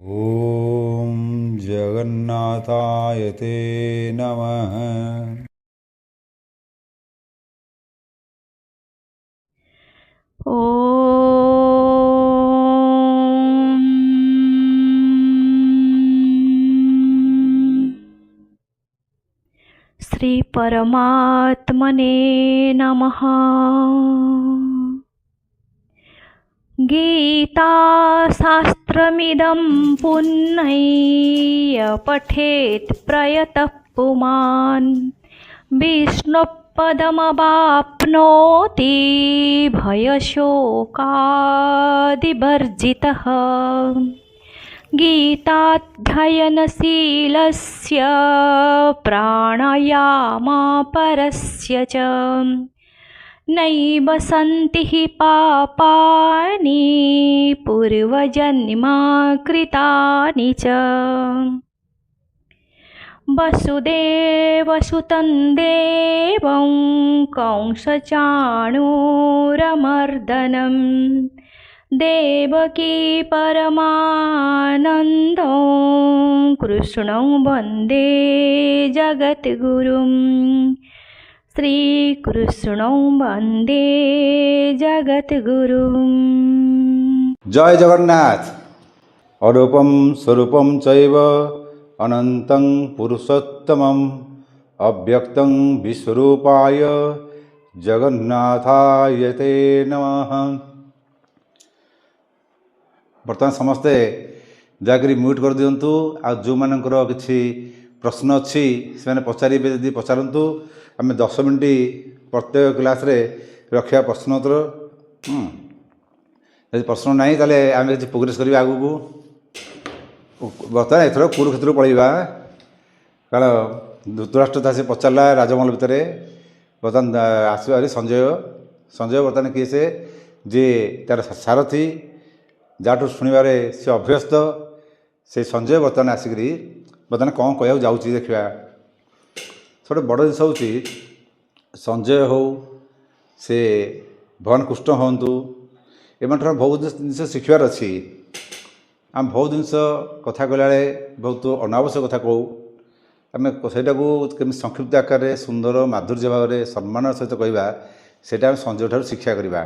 ॐ जगन्नाथाय ते नमः। श्री परमात्मने नमः। गीताशास्त्रमिदं पुण्यं पठेत् प्रयतः पुमान् विष्णुपदमवाप्नोति भयशोकादिवर्जितः। गीताध्ययनशीलस्य प्राणायामपरस्य च नैव सन्ति हि पापानि पूर्वजन्मकृतानि च। वसुदेवसुतं देवं कंसचाणूरमर्दनं देवकी परमानन्दं कृष्णं वन्दे जगद्गुरुं। श्रीकृष्णं वन्दे जगद्गुरुं। जय जगन्नाथ। अरूपम स्वरूपम चैव अनंतं पुरुषोत्तमं अव्यक्तं विश्वरूपाय जगन्नाथाय ते नमः। बर्तमान समस्ते जाकरी म्यूट कर दियंतु। आ जो मानकर किछि प्रश्न अच्छी से पचारे जदि पचारतु। आम 10 मिनट प्रत्येक क्लास रे रखा प्रश्नोत्तर। यदि प्रश्न ना ताले आम प्रोग्रेस करवा आगु को। बर्तमान एथर कुरुक्षेत्र पढ़ा कारण धृतराष्ट्र था से पचारा राजमहल भितर। बर्तमान आसबार संजय बर्तमान किए से जे तार सारथी जाठू शुणवे से अभ्यस्त से संजय बर्तमान आसिक बर्तमान कौन कह जाऊँगी देखा। सब बड़ जिस हूँ संजय हो से भगवान कृष्ण हूँ एम बहुत जिन शिखबार अच्छी। आम बहुत जिन कथा कहला बहुत अनावश्यक कथा कहूँ। आम सेटा को केमी संक्षिप्त आकार सुंदर माधुर्य भाव में सम्मान सहित कहवा से संजय ठार शिक्षा करवा।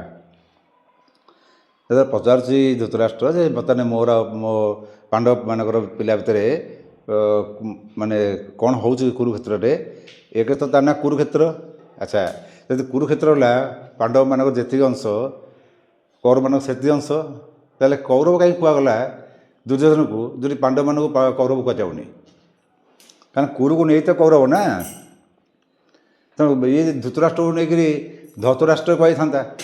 पचारुची धृतराष्ट्र जे बर्तमान मोर मो पांडव मानकर पिला भितर माने कौन हो कुरुक्षेत्र में एक तो तार ना कुरुक्षेत्र। अच्छा जब कुरुक्षेत्र है पांडव मानक जी अंश कौरव मान से अंश ताले कौरव कहीं कहगला दुर्योधन को जो पांडव मान कौरव कहुनी कारण कुरु को नहीं तो कौरव ना। तेणु ये धृतराष्ट्र को लेकर धृतराष्ट्र कही था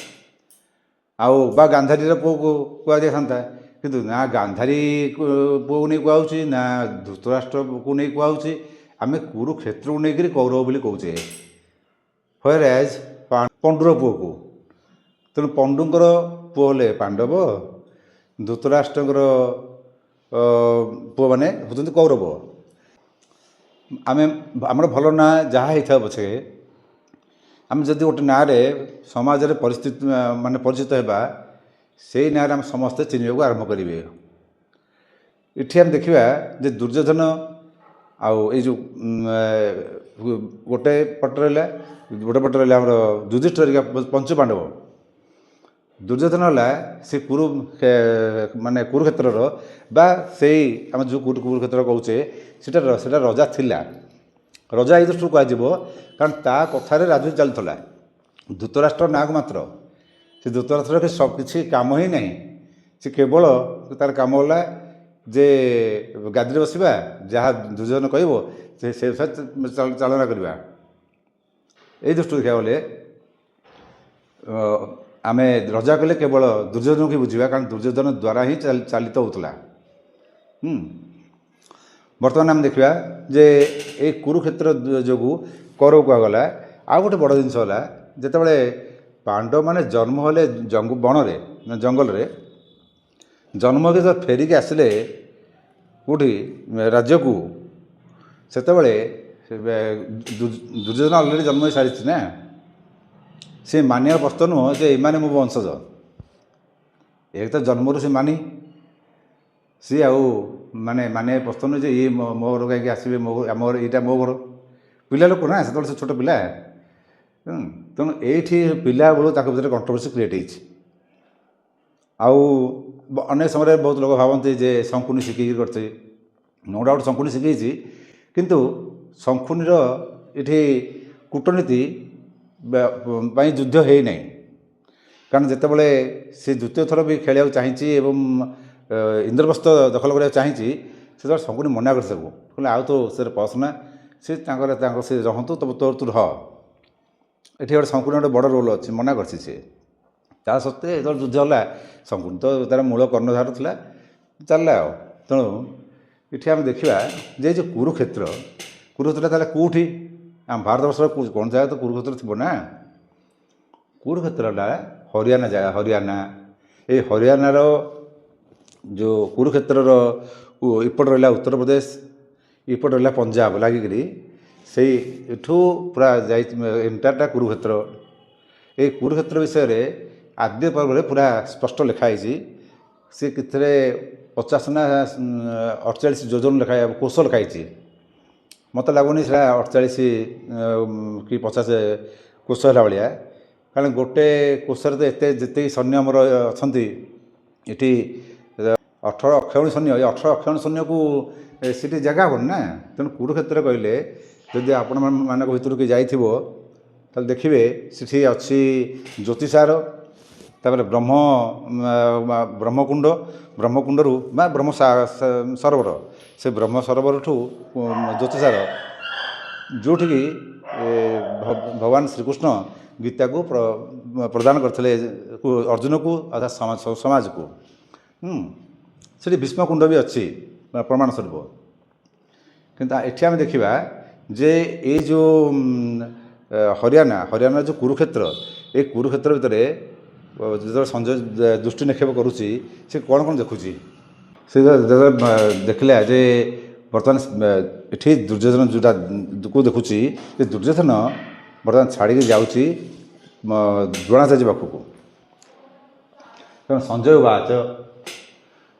आउ बा गांधारी पुओ को कहुई था किंतु ना गांधारी पुओ को नहीं कहुच्छी ना धृतराष्ट्र को नहीं कहुच्छी। आम कुरुक्षेत्र को लेकर कौरव बोली कहे व्हेयर एज पंडुर पुओ को। तेणु पंडुंकर पुओ हेले पांडव धृतराष्ट्र पुओ मैंने होती कौरव। आम आमर भल ना जहाँ होता पछे आम जदि गोटे ना समाज रे परिस्थिति माने परिचित होगा से ना आम समस्ते चिन्ह को आरंभ करेंगे। इठी आम देखा जे दुर्योधन आउ जो गोटे पट रहा गोटे पट रहा आम युधिष्ठिर पंचु पांडव। दुर्योधन है से कुरु माने कुरुक्षेत्र बा से आम जो कुरुक्षेत्र कहे से रजा थिला। रजा ये दृष्टि कह कारण ता कथार राजनीति चलता धृतराष्ट्र ना को मात्र से धृतराष्ट्र के सब किसी काम ही नहीं से केवल तार काम है जे गादी बसवा जहाँ दुर्योधन कह चालना करवा। ये दृष्टि देखा गले आम रजा कले केवल दुर्योधन को बुझा कारण दुर्योधन द्वारा ही चालित होता। बर्तमान आम देखा जे ये कुरुक्षेत्र जो कौरव कहगला आ गोटे बड़ जिनस है जिते पांडव माने जन्म हेले बन जंगल रे जन्म के जब फेरिक आसिले कौटी राज्य को से दुर्योधन अलरेडी जन्म हो सारी ना से मानिया प्रश्न नुह जे एमाने मो वंशज एक तो जन्मरू से मानी सी आउ माने माने पसंद जे ये मो घर कहीं आसवे मो आम यहाँ मो घर पिला लोक ना से छोट पिला तेणु ये पिला बेलू भर कंट्रोवर्सी क्रिएट होती आउ अनेक समय बहुत लोग भावती जे शंकुनी शिखिकी करते नो डाउट शंकुनी शिखी किंतु शंकुनीर ये कूटनीति युद्ध है ना कारण जितेबाला सी द्वितीय थर भी खेल चाहिए इंद्रप्रस्थ दखल करने चाहिए से शंकुनी मना कर कहले आउ तो से पसना सी से रहतु तब तोर तू रह ये गोटे शंकुनी गोटे बड़ रोल अच्छी मना कर ता सत्वे जो युद्ध है शंकुनी तो तार मूल कर्णधार था चलला तेणु ये आम देखा जे जो कुरुक्षेत्र ताहले कौटी आम भारत वर्ष कौन जगह तो कुरुक्षेत्र थी ना कुरुक्षेत्रटा हरियाणा जगह हरियाणा ये हरियाणार जो कुरुक्षेत्र इपट रहा उत्तर प्रदेश इपट रहा पंजाब लगिकी से पूरा जा एंटायरटा कुरुक्षेत्र ये कुरुक्षेत्र विषय आद्य पर्व पूरा स्पष्ट लिखाई सी कि 50 ना 48 योजन लिखाई कोश लिखाई मत लगुनि 48 कि 50 कोश है भाया कारण गोटे कोशर तो एत जिते सैन्य आमर अच्छा ये 18 अक्षौणी सैन्य ये 18 अक्षौणी सैन्य को सीटी जगह हेन ना तेणु कुरुक्षेत्र कहले जदि आपण मान भर कि जाइथिबो ताल देखिए सेठी अच्छी ज्योतिषार तापर ब्रह्मकुंड ब्रह्मकुंडरू ब्रह्म सरोवर से ब्रह्म सरोवर ठू ज्योतिषार जोठिकी भगवान श्रीकृष्ण गीता को प्रदान करते अर्जुन को अर्थात समाज को से भीष्मकुंड भी अच्छी प्रमाण स्वरूप किंतु एठी आम देखा जे ये जो हरियाणा जो कुरुक्षेत्र ये कुरुक्षेत्र भितर जो संजय दृष्टि निक्षेप करुच्ची से कौन कौन देखुची से देखला जे बर्तमान ये दुर्योधन जोटा को देखुची ये दुर्योधन बर्तमान छाड़ी जाऊँगी द्रोणाचार्य पाखक संजय उवाच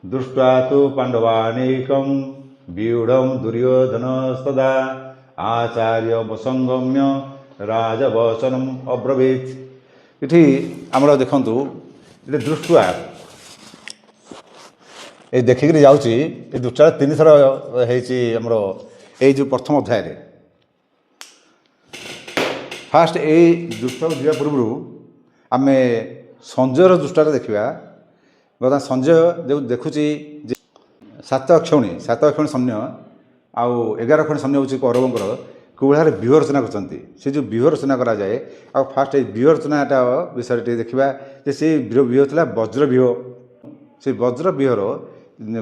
दृष्ट्वा तो पांडवानेकं व्यूढ़ दुर्योधन सदा आचार्य वसंगम्य राजवचनम अब्रवीत ये आमर देखु ये दृष्टवा ये देखिक जाऊँगी ये दृष्टा 3 थर होमर ये जो प्रथम अध्याय फास्ट ये दृष्टा को जा पूर्व आम संजयर दृष्टा देखा बर्तमान संजय जो देखुची 7 अक्षौणी सैन्य आउ 11 अक्षौणी सैन्य हूँ कौरवंर कौभार व्यूह रचना कर जो व्यूह रचना कराए आ फास्ट व्यूह रचनाटा विषय देखा से व्यूह था वज्र व्यूह से वज्र व्यूहर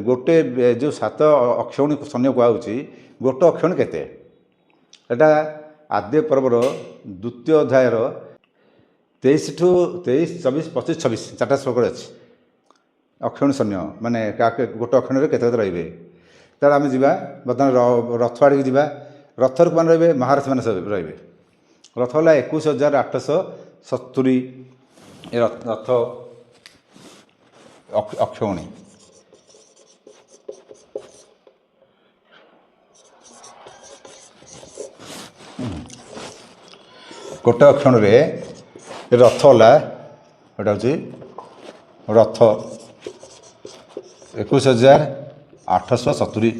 गोटे जो 7 अक्षौणी सैन्य कहुच्छी गोटे अक्षौणी केते एटा आद्य पर्वर द्वितीय अध्यायर 23 टू 23 24 25 26 4टा श्लोक अच्छी अक्षौणी सैन्य माने गोटे अक्षौणी केते रे तार आम जा बर्तमान रथ आड़ की रथर मान रे महारथी मैंने रे रथ है 21,870 रथ अक्षौणी गोटे अक्षण रे रथ है यहाँ हूँ रथ 21,870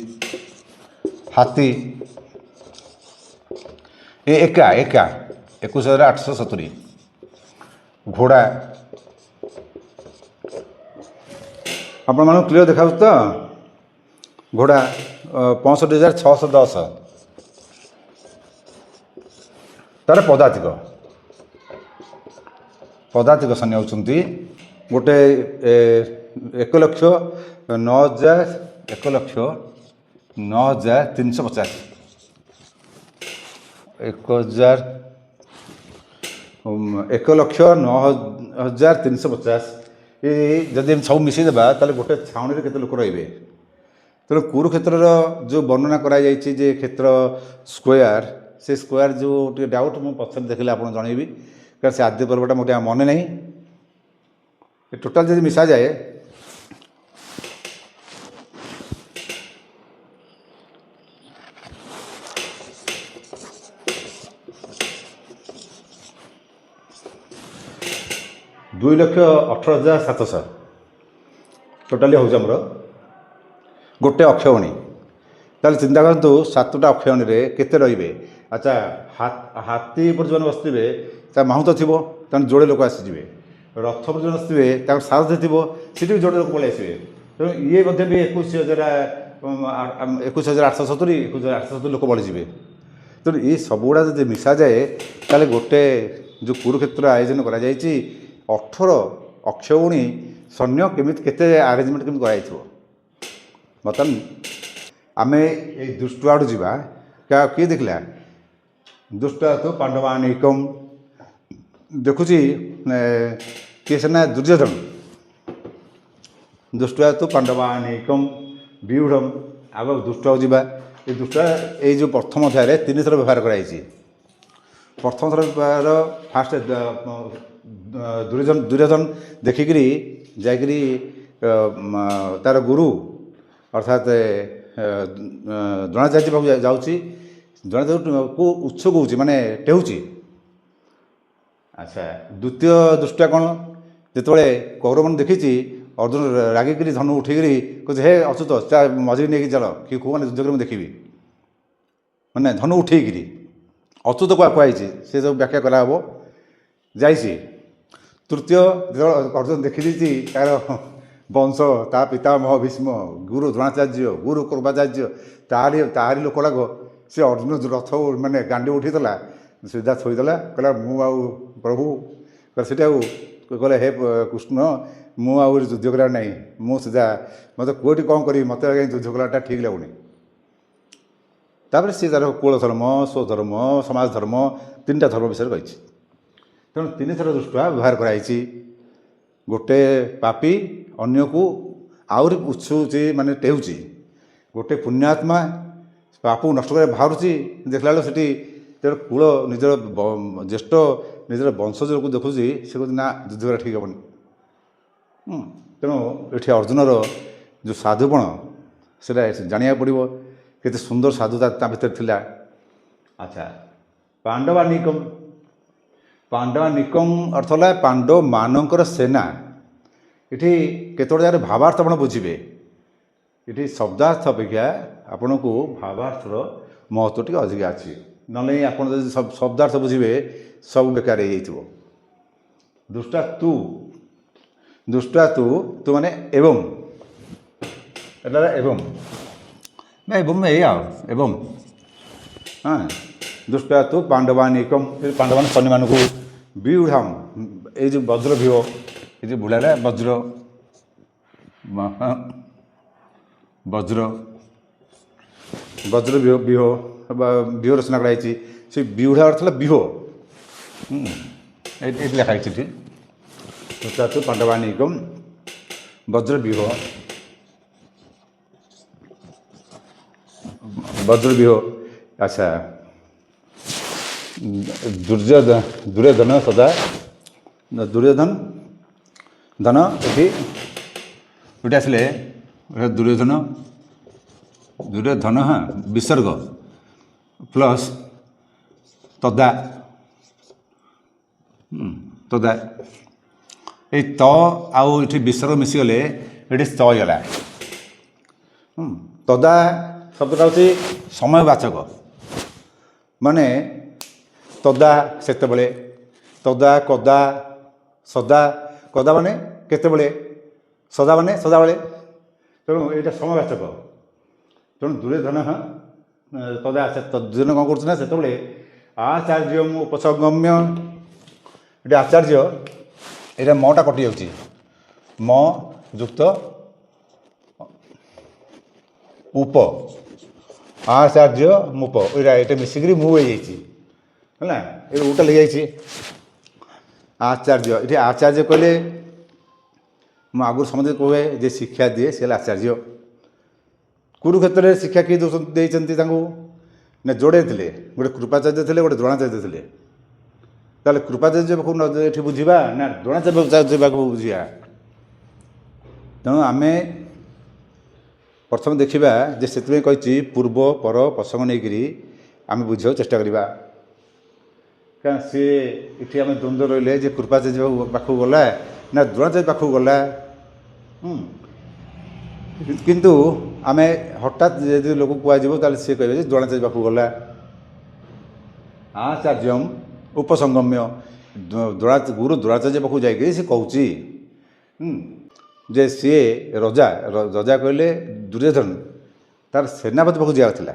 हाथी ये एका 21,870 घोड़ा आपण मानक क्लियर देखा तो घोड़ा 65,610 तार पदातिक सैन्य होती गोटे 1,09,350 1,09,350 ये जदि सब मिसेदेबा ताले गोटे छाउनी रे केते लोक रहिबे तेणु कुरुक्षेत्र जो वर्णना कराई जे क्षेत्र स्क्वायर से स्क्वायर जो टे डाउट मु पछर देखले आपन जणैबी कारण से आद्य पर्वटा मोटे मन नहीं टोटाल जब मिसा जाए 2,18,700 ଟୋଟାଲି ହେଉଛି ଆମର ଗୋଟେ ଅକ୍ଷୟଣୀ। ତାହେଲେ ଚିନ୍ତା କରନ୍ତୁ 7ଟା ଅକ୍ଷୟଣୀରେ କେତେ ରହିବେ? ଆଚ୍ଛା, ହାତୀ ଉପରେ ଯେଉଁମାନେ ବସିଥିବେ ତା ମାହୁତ ଥିବ, ତେଣୁ ଯୋଡ଼େ ଲୋକ ଆସିଯିବେ। ରଥ ଉପରେ ଯେଉଁ ବସିଥିବେ ତାଙ୍କର ସାରଥୀ ଥିବ, ସେଠି ବି ଯୋଡ଼େ ଲୋକ ପଳେଇ ଆସିବେ। ତେଣୁ ଇଏ ମଧ୍ୟ ବି 21,870 ଲୋକ ବଳିଯିବେ। ତେଣୁ ଏ ସବୁଗୁଡ଼ା ଯଦି ମିଶାଯାଏ ତାହେଲେ ଗୋଟେ ଯେଉଁ କୁରୁକ୍ଷେତ୍ର ଆୟୋଜନ କରାଯାଇଛି 18 ଅକ୍ଷୟଣୀ ସୈନ୍ୟ କେମିତି କେତେ ଆରେଞ୍ଜମେଣ୍ଟ କେମିତି କରାଯାଇଥିବ। ବର୍ତ୍ତମାନ ଆମେ ଏଇ ଦୁଷ୍ଟ ଆଡ଼ୁ ଯିବା। କିଏ ଦେଖିଲା? ଦୁଷ୍ଟ ତୁ ପାଣ୍ଡବାନିକମ୍ ଦେଖୁଛି କିଏ ସେନା? ଦୁର୍ଯ୍ୟୋଧନ। ଦୁଷ୍ଟ ତୁ ପାଣ୍ଡବାନିକମ୍ ବ୍ୟୁଢ଼ମ୍। ଆଗ ଦୁଷ୍ଟ ଯିବା। ଏ ଦୁଷ୍ଟ ଏଇ ଯେଉଁ ପ୍ରଥମ ଅଧ୍ୟାୟରେ 3 ଥର ବ୍ୟବହାର କରାଯାଇଛି। ପ୍ରଥମ ଥର ବ୍ୟବହାର ଫାଷ୍ଟ ଦୁର୍ଯ୍ୟୋଧନ ଦେଖିକିରି ଯାଇକରି ତାର ଗୁରୁ ଅର୍ଥାତ୍ ଦ୍ରୋଣାଚାର୍ଯ୍ୟ ପାଖକୁ ଯାଉଛି। ଦ୍ରୋଣାଚାର୍ଯ୍ୟକୁ ଉତ୍ସୁକ ହେଉଛି, ମାନେ ଟେହୁଛି। ଆଚ୍ଛା, ଦ୍ୱିତୀୟ ଦୃଷ୍ଟିଟା କ'ଣ? ଯେତେବେଳେ କୌରବମାନେ ଦେଖିଛି ଅର୍ଜୁନ ରାଗିକିରି ଧନୁ ଉଠେଇକିରି କହୁଛି, ହେ ଅଚ୍ୟୁତ, ତା ମଝିରେ ନେଇକି ଚାଲ, କି କେଉଁମାନେ ଯୁଦ୍ଧ କରି ମୁଁ ଦେଖିବି, ମାନେ ଧନୁ ଉଠେଇକିରି। ଅଚ୍ୟୁତ କୁହାଯାଇଛି, ସେ ସବୁ ବ୍ୟାଖ୍ୟା କରାହେବ, ଯାଇଛି। ତୃତୀୟ, ଯେତେବେଳେ ଅର୍ଜୁନ ଦେଖିଦେଇଛି ତାର ବଂଶ, ତା ପିତାମହ ଭୀଷ୍ମ, ଗୁରୁ ଦ୍ରୋଣାଚାର୍ଯ୍ୟ, ଗୁରୁ କୃପାଚାର୍ଯ୍ୟ, ତାହାରି ଲୋକ ଗୁଡ଼ାକ, ସେ ଅର୍ଜୁନ ରଥ ମାନେ ଗାଣ୍ଡି ଉଠେଇଦେଲା, ସିଧା ଥୋଇଦେଲା, କହିଲା ମୁଁ ଆଉ ପ୍ରଭୁ ସେଠି ଆଉ କହିଲେ, ହେ କୃଷ୍ଣ, ମୁଁ ଆଉ ଯୁଦ୍ଧ କରିବାର ନାହିଁ, ମୁଁ ସିଧା ମୋତେ କେଉଁଠି କ'ଣ କରିବି, ମୋତେ ଯୁଦ୍ଧ କଲାଟା ଠିକ୍ ଲାଗୁନି। ତାପରେ ସେ ତାର କୁଳ ଧର୍ମ, ସ୍ୱଧର୍ମ, ସମାଜ ଧର୍ମ, 3ଟା ଧର୍ମ ବିଷୟରେ କହିଛି। ତେଣୁ 3 ଥର ଦୃଷ୍ଟିଆ ବ୍ୟବହାର କରାଯାଇଛି। ଗୋଟେ ପାପୀ ଅନ୍ୟକୁ ଆହୁରି ଉତ୍ସୁଛି, ମାନେ ଟେହୁଛି। ଗୋଟେ ପୁଣ୍ୟାତ୍ମା ପାପକୁ ନଷ୍ଟ କରିବା ବାହାରୁଛି, ଦେଖିଲା ବେଳକୁ ସେଠି ତେଣୁ କୂଳ ନିଜର ଜ୍ୟେଷ୍ଠ ନିଜର ବଂଶଜକୁ ଦେଖୁଛି, ସେ କହୁଛି ନା, ଯୁଦ୍ଧ କରିବା ଠିକ୍ ହେବନି। ତେଣୁ ଏଠି ଅର୍ଜୁନର ଯେଉଁ ସାଧୁପଣ ସେଇଟା ଜାଣିବାକୁ ପଡ଼ିବ, କେତେ ସୁନ୍ଦର ସାଧୁତା ତା ଭିତରେ ଥିଲା। ଆଚ୍ଛା, ପାଣ୍ଡବାନିକମ୍। ପାଣ୍ଡବାନିକମ୍ ଅର୍ଥ ହେଲା ପାଣ୍ଡବମାନଙ୍କର ସେନା। ଏଠି କେତେଗୁଡ଼ିଏ ଜାଗାରେ ଭାବାର୍ଥ ଆପଣ ବୁଝିବେ। ଏଠି ଶବ୍ଦାର୍ଥ ଅପେକ୍ଷା ଆପଣଙ୍କୁ ଭାବାର୍ଥର ମହତ୍ତ୍ୱ ଟିକେ ଅଧିକା ଅଛି। ନହେଲେ ଆପଣ ଯଦି ଶବ୍ଦାର୍ଥ ବୁଝିବେ ସବୁ ବେକାର ହେଇଯାଇଥିବ। ଦୁଷ୍ଟା ତୁ ମାନେ ଏବଂ, ଏଟା ଏବଂ ନା ଏବଂ ଏଇ ଆଉ ଏବଂ। ହଁ, ଦୁଷ୍ଟା ତୁ ପାଣ୍ଡବାନିକମ୍, ପାଣ୍ଡବାନ ସୈନ୍ୟମାନଙ୍କୁ ବ୍ୟୁଢ଼ମ୍, ଏଇ ଯେଉଁ ବଜ୍ର ଭିହ, ଏ ଯେଉଁ ବୁଢ଼ାଟା ବଜ୍ର ବିହ ବିହ ରଚନା କରାଯାଇଛି। ସେ ବିଉଢ଼ା ଅର୍ଥ ହେଲା ବିହ। ଏଇଠି ଲେଖା ହେଇଛି ଏଠି, ତୁ ପାଣ୍ଡବାନିକମ୍ ବଜ୍ର ବିହ। ଆଚ୍ଛା, ଦୁର୍ଯ୍ୟୋଧନ ସଦା ଧନ ଏଠି ଗୋଟେ ଆସିଲେ ଦୁର୍ଯ୍ୟୋଧନ ବିସର୍ଗ ପ୍ଲସ୍ ତଦା ଏଇ ତ ଆଉ ଏଠି ବିସର୍ଗ ମିଶିଗଲେ ଏଠି ସ୍ତ ହେଇଗଲା। ତଦା ଶବ୍ଦଟା ହେଉଛି ସମୟବାଚକ, ମାନେ ତଦା ସେତେବେଳେ, ତଦା କଦା, ସଦା, କଦା ମାନେ କେତେବେଳେ, ସଦା ମାନେ ସଦାବେଳେ। ତେଣୁ ଏଇଟା ସମୟବାଚକ। ତେଣୁ ଦୁର୍ଯ୍ୟୋଧନ ତଦା, ଦୁର୍ଯ୍ୟୋଧନ କ'ଣ କରୁଛି ନା, ସେତେବେଳେ ଆଚାର୍ଯ୍ୟ ମୁଁ ଉପସଙ୍ଗମ୍ୟ, ଏଠି ଆଚାର୍ଯ୍ୟ, ଏଇଟା ମଟା କଟିଯାଉଛି, ମ ଯୁକ୍ତ ଉପ, ଆଚାର୍ଯ୍ୟ ମୁପ, ଏଇଟା ମିଶିକିରି ମୁଁ ହେଇଯାଇଛି ହେଲା, ଏଇଟା ଉଟା ଲେଗିଯାଇଛି। ଆଚାର୍ଯ୍ୟ, ଏଠି ଆଚାର୍ଯ୍ୟ କହିଲେ, ମୁଁ ଆଗରୁ ସମସ୍ତେ କୁହେ ଯେ ଶିକ୍ଷା ଦିଏ ସେ ହେଲା ଆଚାର୍ଯ୍ୟ। କୁରୁକ୍ଷେତ୍ରରେ ଶିକ୍ଷା କିଏ ଦେଇଛନ୍ତି ତାଙ୍କୁ ନା, ଯୋଡ଼େ ଥିଲେ, ଗୋଟେ କୃପାଚାର୍ଯ୍ୟ ଥିଲେ, ଗୋଟେ ଦ୍ରୋଣାଚାର୍ଯ୍ୟ ଥିଲେ। ତାହେଲେ କୃପାଚାର୍ଯ୍ୟ ପାଖକୁ ଏଠି ବୁଝିବା ନା ଦ୍ରୋଣାଚାର୍ଯ୍ୟ ପାଖକୁ ବୁଝିବା? ତେଣୁ ଆମେ ପ୍ରଥମେ ଦେଖିବା ଯେ ସେଥିପାଇଁ କହିଛି ପୂର୍ବ ପର ପ୍ରସଙ୍ଗ ନେଇକରି ଆମେ ବୁଝିବାକୁ ଚେଷ୍ଟା କରିବା। କାରଣ ସିଏ ଏଠି ଆମେ ଦ୍ୱନ୍ଦ୍ୱ ରହିଲେ ଯେ କୃପାଚାର୍ଯ୍ୟ ପାଖକୁ ଗଲା ନା ଦ୍ରୋଣାଚାର୍ଯ୍ୟ ପାଖକୁ ଗଲା। କିନ୍ତୁ ଆମେ ହଠାତ୍ ଯଦି ଲୋକ କୁହାଯିବ ତାହେଲେ ସିଏ କହିବେ ଯେ ଦ୍ରୋଣାଚାର୍ଯ୍ୟ ପାଖକୁ ଗଲା। ଆଚାର୍ଯ୍ୟମ୍ ଉପସଙ୍ଗମ୍ୟ ଗୁରୁ ଦ୍ରୋଣାଚାର୍ଯ୍ୟ ପାଖକୁ ଯାଇକି ସେ କହୁଛି ଯେ ସିଏ ରଜା କହିଲେ ଦୁର୍ଯ୍ୟୋଧନ ତାର ସେନାପତି ପାଖକୁ ଯିବାର ଥିଲା,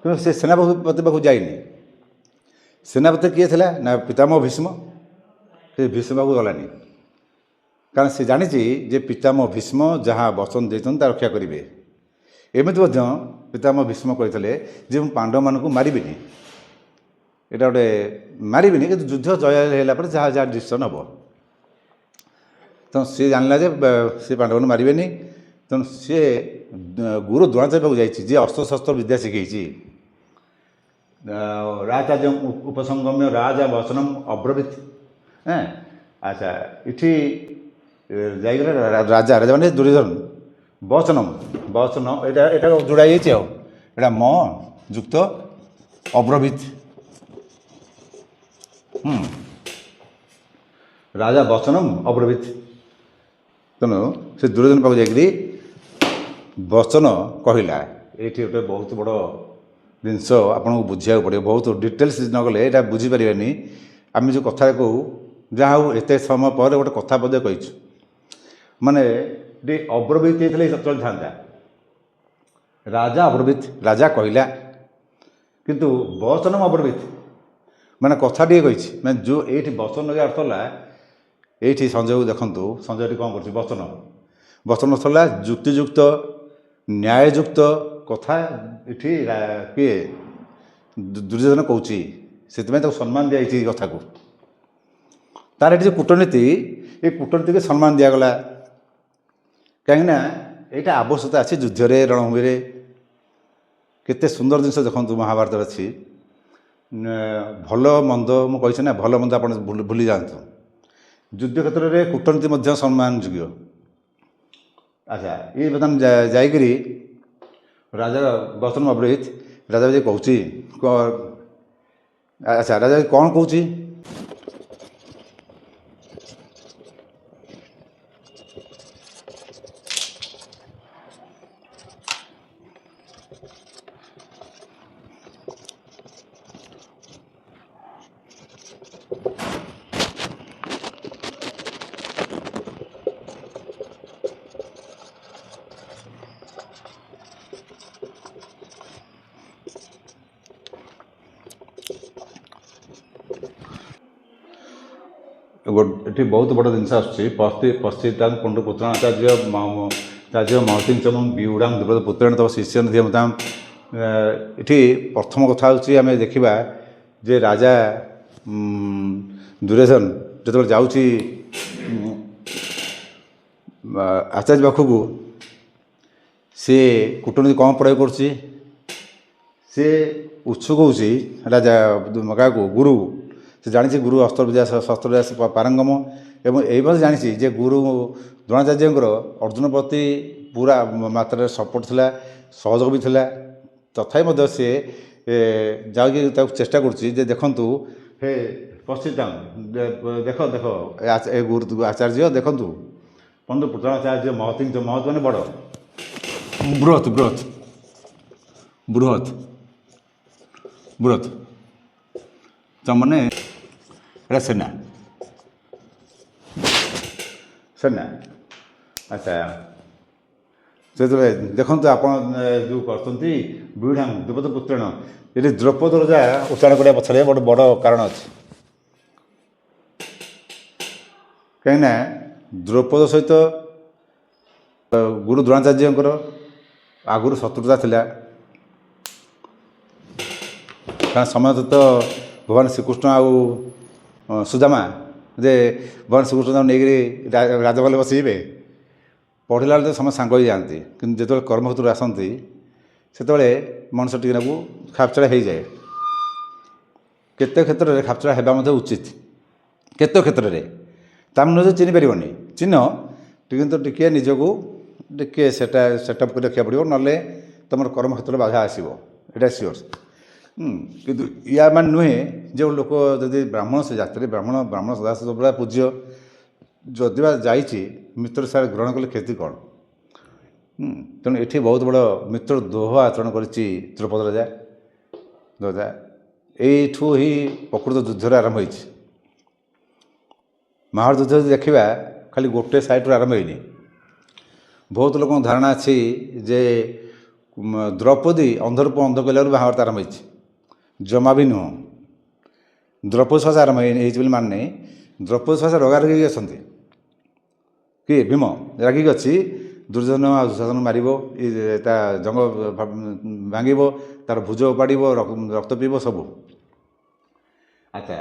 କିନ୍ତୁ ସେ ସେନାପତି ପାଖକୁ ଯାଇନି। ସେନାପତି କିଏ ଥିଲା ନା ପିତାମହ ଭୀଷ୍ମ। ସେ ଭୀଷ୍ମ ପାଖକୁ ଗଲାନି, କାରଣ ସେ ଜାଣିଛି ଯେ ପିତାମହ ଭୀଷ୍ମ ଯାହା ବଚନ ଦେଇଛନ୍ତି ତା ରକ୍ଷା କରିବେ। ଏମିତି ମଧ୍ୟ ପିତାମହ ଭୀଷ୍ମ କହିଥିଲେ ଯେ ମୁଁ ପାଣ୍ଡବମାନଙ୍କୁ ମାରିବିନି, ଏଇଟା ଗୋଟେ ମାରିବିନି, କିନ୍ତୁ ଯୁଦ୍ଧ ଜୟ ହେଲା ପରେ ଯାହା ଯାହା ଡିସିସନ୍ ହେବ। ତେଣୁ ସିଏ ଜାଣିଲା ଯେ ସେ ପାଣ୍ଡବମାନଙ୍କୁ ମାରିବେନି। ତେଣୁ ସିଏ ଗୁରୁ ଦ୍ରୋଣାଚାର୍ଯ୍ୟ ପାଖକୁ ଯାଇଛି, ଯିଏ ଅସ୍ତ୍ରଶସ୍ତ୍ର ବିଦ୍ୟା ଶିଖେଇଛି। ରାଚାର୍ଯ୍ୟ ଉପସଙ୍ଗମ୍ୟ ରାଜା ବଚନମ୍ ଅବ୍ରବୀତ୍। ଆଚ୍ଛା, ଏଠି ଯାଇଗଲେ ରାଜା ମାନେ ଦୁର୍ଯ୍ୟୋଧନ ବଚନ ଏଇଟା ଯୋଡ଼ା ହେଇଯାଇଛି। ଆଉ ଏଇଟା ମ ଯୁକ୍ତ ଅବ୍ରବୀତ୍। ରାଜା ବଚନମ୍ ଅବ୍ରବୀତ୍। ତେଣୁ ସେ ଦୁର୍ଯ୍ୟୋଧନ ପାଖକୁ ଯାଇକରି ବଚନ କହିଲା। ଏଇଠି ଗୋଟେ ବହୁତ ବଡ଼ ଜିନିଷ ଆପଣଙ୍କୁ ବୁଝିବାକୁ ପଡ଼ିବ। ବହୁତ ଡିଟେଲ୍ସ ନ ଗଲେ ଏଇଟା ବୁଝିପାରିବେନି। ଆମେ ଯେଉଁ କଥା କହୁ, ଯାହା ହେଉ ଏତେ ସମୟ ପରେ ଗୋଟେ କଥା ପଦେ କହିଛୁ, ମାନେ ଟିକେ ଅବ୍ରବୀତ୍ ହେଇଥିଲେ ଚଳିଥାନ୍ତା। ରାଜା ଅବ୍ରବୀତ୍, ରାଜା କହିଲା, କିନ୍ତୁ ବଚନମ୍ ଅବ୍ରବୀତ୍ ମାନେ କଥା ଟିକେ କହିଛି। ମାନେ ଯେଉଁ ଏଇଠି ବଚନ ଅର୍ଥ ହେଲା, ଏଇଠି ସଞ୍ଜୟକୁ ଦେଖନ୍ତୁ, ସଞ୍ଜୟ ଏଠି କ'ଣ କରୁଛି? ବଚନ ହେଲା ଯୁକ୍ତିଯୁକ୍ତ ନ୍ୟାୟଯୁକ୍ତ କଥା। ଏଠି କିଏ ଦୁର୍ଯ୍ୟୋଧନ କହୁଛି, ସେଥିପାଇଁ ତାକୁ ସମ୍ମାନ ଦିଆଯାଇଛି ଏ କଥାକୁ। ତାର ଏଠି ଯେଉଁ କୂଟନୀତି, ଏ କୂଟନୀତିକୁ ସମ୍ମାନ ଦିଆଗଲା। କାହିଁକିନା ଏଇଟା ଆବଶ୍ୟକତା ଅଛି ଯୁଦ୍ଧରେ, ରଣଭୂମିରେ। କେତେ ସୁନ୍ଦର ଜିନିଷ ଦେଖନ୍ତୁ ମହାଭାରତରେ ଅଛି। ଭଲ ମନ୍ଦ ମୁଁ କହିଛି ନା, ଭଲ ମନ୍ଦ ଆପଣ ଭୁଲି ଯାଆନ୍ତୁ। ଯୁଦ୍ଧ କ୍ଷେତ୍ରରେ କୂଟନୀତି ମଧ୍ୟ ସମ୍ମାନ ଯୋଗ୍ୟ। ଆଚ୍ଛା, ଇଏ ବର୍ତ୍ତମାନ ଯାଇକରି ରାଜା ବଚନ ଅବ୍ରବୀତ୍, ରାଜା ଯେ କହୁଛି, ଆଚ୍ଛା ରାଜା କ'ଣ କହୁଛି? ଏଠି ବହୁତ ବଡ଼ ଜିନିଷ ଆସୁଛି। ପଶ୍ଚିତାଂ କୁଣ୍ଡୁ ପୁତ୍ରାଚାର୍ଯ୍ୟ ମହତିଂ ବିଉଢ଼ାଂ ଦ୍ରୁପଦ ପୁତ୍ରେଣ ତବ ଶିଷ୍ୟ ଧିୟମତାମ୍। ଏଠି ପ୍ରଥମ କଥା ହେଉଛି, ଆମେ ଦେଖିବା ଯେ ରାଜା ଦୁର୍ଯ୍ୟୋଧନ ଯେତେବେଳେ ଯାଉଛି ଆଚାର୍ଯ୍ୟ ପାଖକୁ, ସିଏ କୂଟନୀତି କ'ଣ ପ୍ରୟୋଗ କରୁଛି? ସିଏ ଉତ୍ସୁକ ହେଉଛି ରାଜା କାହାକୁ? ଗୁରୁ। ସେ ଜାଣିଛି ଗୁରୁ ଅସ୍ତ୍ରବିଦ୍ୟା ଶସ୍ତ୍ରବିଦ୍ୟା ପାରଙ୍ଗମ, ଏବଂ ଏଇ ମଧ୍ୟ ଜାଣିଛି ଯେ ଗୁରୁ ଦ୍ରୋଣାଚାର୍ଯ୍ୟଙ୍କର ଅର୍ଜୁନ ପ୍ରତି ପୁରା ମାତ୍ରାରେ ସପୋର୍ଟ ଥିଲା, ସହଯୋଗ ବି ଥିଲା। ତଥାପି ମଧ୍ୟ ସିଏ ଯାଇକି ତାକୁ ଚେଷ୍ଟା କରୁଛି ଯେ ଦେଖନ୍ତୁ, ହେ ପଶ୍ଚିତାଂ, ଦେଖ ଏ ଗୁରୁ ଆଚାର୍ଯ୍ୟ ଦେଖନ୍ତୁ, ପଣ୍ଡୁ ପୁତ୍ରାଚାର୍ଯ୍ୟ ମହତିଂ, ମହତ ମାନେ ବଡ଼, ବୃହତ୍ ତାମାନେ ଏଇଟା ସେନା। ଆଚ୍ଛା, ସେତେବେଳେ ଦେଖନ୍ତୁ ଆପଣ ଯେଉଁ କରୁଛନ୍ତି ବିଉଢ଼ାଂ ଦ୍ରୁପଦ ପୁତ୍ରେଣ, ଏଠି ଦ୍ରୌପଦ ରାଜା ଉଚ୍ଚାରଣ କରିବା ପଛରେ ଗୋଟେ ବଡ଼ କାରଣ ଅଛି। କାହିଁକିନା ଦ୍ରୌପଦ ସହିତ ଗୁରୁ ଦ୍ରୋଣାଚାର୍ଯ୍ୟଙ୍କର ଆଗରୁ ଶତ୍ରୁତା ଥିଲା। କାରଣ ସମୟ ତ ଭଗବାନ ଶ୍ରୀକୃଷ୍ଣ ଆଉ ସୁଦାମା, ଯେ ଭଗବାନ ଶ୍ରୀକୃଷ୍ଣ ତାଙ୍କୁ ନେଇକରି ରାଜଭବନରେ ବସିଯିବେ, ପଢ଼ିଲା ବେଳେ ତ ସମସ୍ତେ ସାଙ୍ଗ ହୋଇଯାଆନ୍ତି। କିନ୍ତୁ ଯେତେବେଳେ କର୍ମକ୍ଷେତ୍ରକୁ ଆସନ୍ତି, ସେତେବେଳେ ମଣିଷ ଟିକେ ନାକୁ ଖାପଛଡ଼ା ହୋଇଯାଏ। କେତେ କ୍ଷେତ୍ରରେ ଖାପଛଡ଼ା ହେବା ମଧ୍ୟ ଉଚିତ। କେତେ କ୍ଷେତ୍ରରେ ତା ନୁହେଁ ଯେ ଚିହ୍ନି ପାରିବନି, ଚିହ୍ନ, କିନ୍ତୁ ଟିକିଏ ନିଜକୁ ଟିକିଏ ସେଟଅପ୍ କରି ରଖିବାକୁ ପଡ଼ିବ, ନହେଲେ ତୁମର କର୍ମକ୍ଷେତ୍ରରେ ବାଧା ଆସିବ, ଏଇଟା ସିଓର। କିନ୍ତୁ ୟା ମାନେ ନୁହେଁ ଯେଉଁ ଲୋକ ଯଦି ବ୍ରାହ୍ମଣ ସେ ଜାତିରେ ବ୍ରାହ୍ମଣ ସଦାସର୍ବଦା ପୂଜ୍ୟ ଯଦି ବା ଯାଇଛି ମିତ୍ର ସାରା ଗ୍ରହଣ କଲେ କ୍ଷତି କ'ଣ? ତେଣୁ ଏଠି ବହୁତ ବଡ଼ ମିତ୍ର ଦୋହ ଆଚରଣ କରିଛି ଦ୍ରୌପଦ ରାଜା। ଏଇଠୁ ହିଁ ପ୍ରକୃତ ଯୁଦ୍ଧର ଆରମ୍ଭ ହୋଇଛି। ମହାଭାରତ ଯୁଦ୍ଧ ଯଦି ଦେଖିବା ଖାଲି ଗୋଟେ ସାଇଡ଼ରୁ ଆରମ୍ଭ ହୋଇନି। ବହୁତ ଲୋକଙ୍କ ଧାରଣା ଅଛି ଯେ ଦ୍ରୌପଦୀ ଅନ୍ଧରୂପ ଅନ୍ଧ କହିଲାରୁ ମହାଭାରତ ଆରମ୍ଭ ହୋଇଛି। ଜମା ବି ନୁହଁ। ଦ୍ରୌପଦୀ ସହଜେ ଆରମ୍ଭ ହେଇଛି ବୋଲି ମାନେ ନାହିଁ। ଦ୍ରୌପଦୀ ସହଜେ ରଗାରଗି ଅଛନ୍ତି। କିଏ? ଭୀମ ରାଗିକି ଅଛି। ଦୁର୍ଯ୍ୟୋଧନ ଆଉ ଦୁଃଶାସନ ମାରିବ, ତା ଜଙ୍ଗ ଭାଙ୍ଗିବ, ତାର ଭୁଜ ଉପାଡ଼ିବ, ରକ୍ତ ପିଇବ ସବୁ। ଆଚ୍ଛା,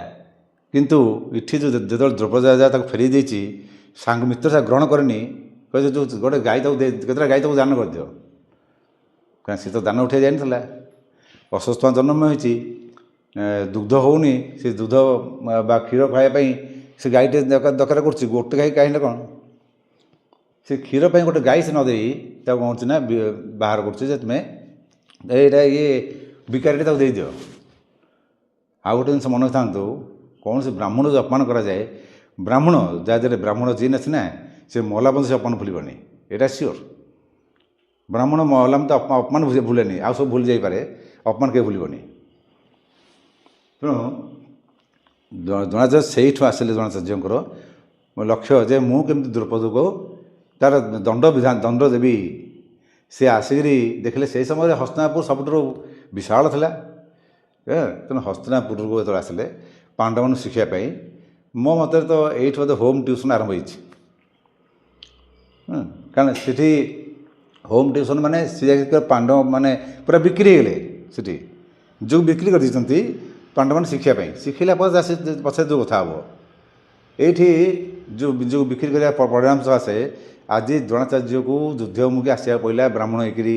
କିନ୍ତୁ ଏଠି ଯେତେବେଳେ ଦ୍ରୌପଦୀ ରାଜା ତାକୁ ଫେରେଇ ଦେଇଛି ସାଙ୍ଗ ମିତ୍ର ସାଙ୍ଗେ ଗ୍ରହଣ କରିନି, କହିছে ଯେଉଁ ଗୋଟେ ଗାଈ ତାକୁ କେତେଟା ଗାଈ ତାକୁ ଦାନ କରିଦିଅ। କାରଣ ସେ ତ ଦାନ ଉଠାଇ ଯାଇନଥିଲା। ଅସୁସ୍ଥ ଜନ୍ମ ହୋଇଛି, ଦୁଗ୍ଧ ହେଉନି, ସେ ଦୁଗ୍ଧ ବା କ୍ଷୀର ଖାଇବା ପାଇଁ ସେ ଗାଈଟେ ଦରକାର କରୁଛି। ଗୋଟେ ଗାଈ କାହିଁକି କ'ଣ ସେ କ୍ଷୀର ପାଇଁ ଗୋଟେ ଗାଈ ସେ ନ ଦେଇ ତାକୁ କ'ଣ କରୁଛି ନା ବାହାର କରୁଛି ଯେ ତୁମେ ଏଇଟା ବିକାରୀଟେ ତାକୁ ଦେଇଦିଅ। ଆଉ ଗୋଟେ ଜିନିଷ ମନେ ରଖିଥାନ୍ତୁ, କୌଣସି ବ୍ରାହ୍ମଣକୁ ଅପମାନ କରାଯାଏ, ବ୍ରାହ୍ମଣ ଯାହା ଦେହରେ ବ୍ରାହ୍ମଣ ଜିନ୍ ଅଛି ନା, ସେ ମଲା ପର୍ଯ୍ୟନ୍ତ ସେ ଅପମାନ ଭୁଲିବନି, ଏଇଟା ସିଓର। ବ୍ରାହ୍ମଣ ମଲା ତ ଅପମାନ ଭୁଲେନି, ଆଉ ସବୁ ଭୁଲି ଯାଇପାରେ, ଅପମାନ କେବେ ଭୁଲିବନି। ତେଣୁ ଦ୍ରୋଣାଚାର୍ଯ୍ୟ ସେଇଠୁ ଆସିଲେ। ଦ୍ରୋଣାଚାର୍ଯ୍ୟଙ୍କର ଲକ୍ଷ୍ୟ ଯେ ମୁଁ କେମିତି ଦ୍ରୌପଦୀକୁ ତାର ଦଣ୍ଡ ଦେବି। ସେ ଆସିକରି ଦେଖିଲେ ସେହି ସମୟରେ ହସ୍ତିନାପୁର ସବୁଠାରୁ ବିଶାଳ ଥିଲା। ତେଣୁ ହସ୍ତିନାପୁରକୁ ଯେତେବେଳେ ଆସିଲେ ପାଣ୍ଡବମାନଙ୍କୁ ଶିଖିବା ପାଇଁ, ମୋ ମତରେ ତ ଏଇଠି ବୋଧେ ହୋମ୍ ଟ୍ୟୁସନ୍ ଆରମ୍ଭ ହୋଇଛି। କାରଣ ସେଠି ହୋମ୍ ଟ୍ୟୁସନ୍ ମାନେ ସେ ପାଣ୍ଡବ ମାନେ ପୁରା ବିକ୍ରି ହେଇଗଲେ। ସେଠି ଯେଉଁ ବିକ୍ରି କରିଦେଇଛନ୍ତି ପାଣ୍ଡବମାନେ ଶିଖିବା ପାଇଁ, ଶିଖିଲା ପରେ ପଛରେ ଯେଉଁ କଥା ହେବ। ଏଇଠି ଯେଉଁ ବିକ୍ରି କରିବା ପରିଣାମ ଆସେ, ଆଜି ଦ୍ରୋଣାଚାର୍ଯ୍ୟକୁ ଯୁଦ୍ଧମୁଖୀ ଆସିବାକୁ ପଡ଼ିଲା ବ୍ରାହ୍ମଣ ହେଇକିରି,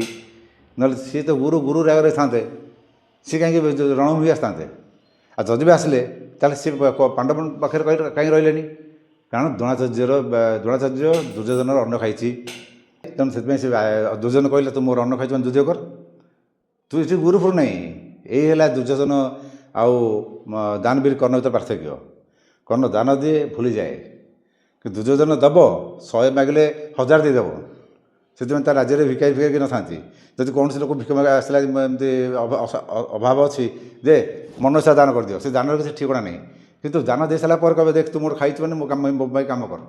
ନହେଲେ ସିଏ ତ ଗୁରୁ ରାଗରେ ଥାନ୍ତେ, ସିଏ କାହିଁକି ରଣଭୂମି ଆସିଥାନ୍ତେ। ଆଉ ଯଦି ବି ଆସିଲେ ତାହେଲେ ସିଏ ପାଣ୍ଡବଙ୍କ ପାଖରେ କାହିଁକି ରହିଲେନି? କାରଣ ଦ୍ରୋଣାଚାର୍ଯ୍ୟ ଦୁର୍ଯ୍ୟୋଧନର ଅନ୍ନ ଖାଇଛି। ତେଣୁ ସେଥିପାଇଁ ସେ ଦୁର୍ଯ୍ୟୋଧନ କହିଲେ ତୁ ମୋର ଅନ୍ନ ଖାଇଛୁ ମାନେ ଯୁଦ୍ଧ କର, ତୁ ଏଠି ଗୁରୁପୁର ନାହିଁ। ଏଇ ହେଲା ଦୁର୍ଯ୍ୟୋଧନ ଆଉ ଦାନବୀର କର୍ଣ୍ଣ ଭିତରେ ପାର୍ଥକ୍ୟ। କର୍ଣ୍ଣ ଦାନ ଦିଏ, ଭୁଲିଯାଏ, କିନ୍ତୁ ଦୁର୍ଯ୍ୟୋଧନ ଦେବ 100 ମାଗିଲେ 1000 ଦେଇଦେବ। ସେଥିପାଇଁ ତା ରାଜ୍ୟରେ ଭିକାରୀ ନଥାନ୍ତି। ଯଦି କୌଣସି ଲୋକ ଭିକ ମାଗ ଆସିଲା, ଏମିତି ଅଭାବ ଅଛି ଯେ ମନ ଇଚ୍ଛା ଦାନ କରିଦିଅ, ସେ ଦାନର କିଛି ଠିକଣା ନାହିଁ। କିନ୍ତୁ ଦାନ ଦେଇସାରିଲା ପରେ କହିବେ ଦେଖ ତୁ ମୋର ଖାଇଛୁ ମାନେ ମୋ ପାଇଁ କାମ କର।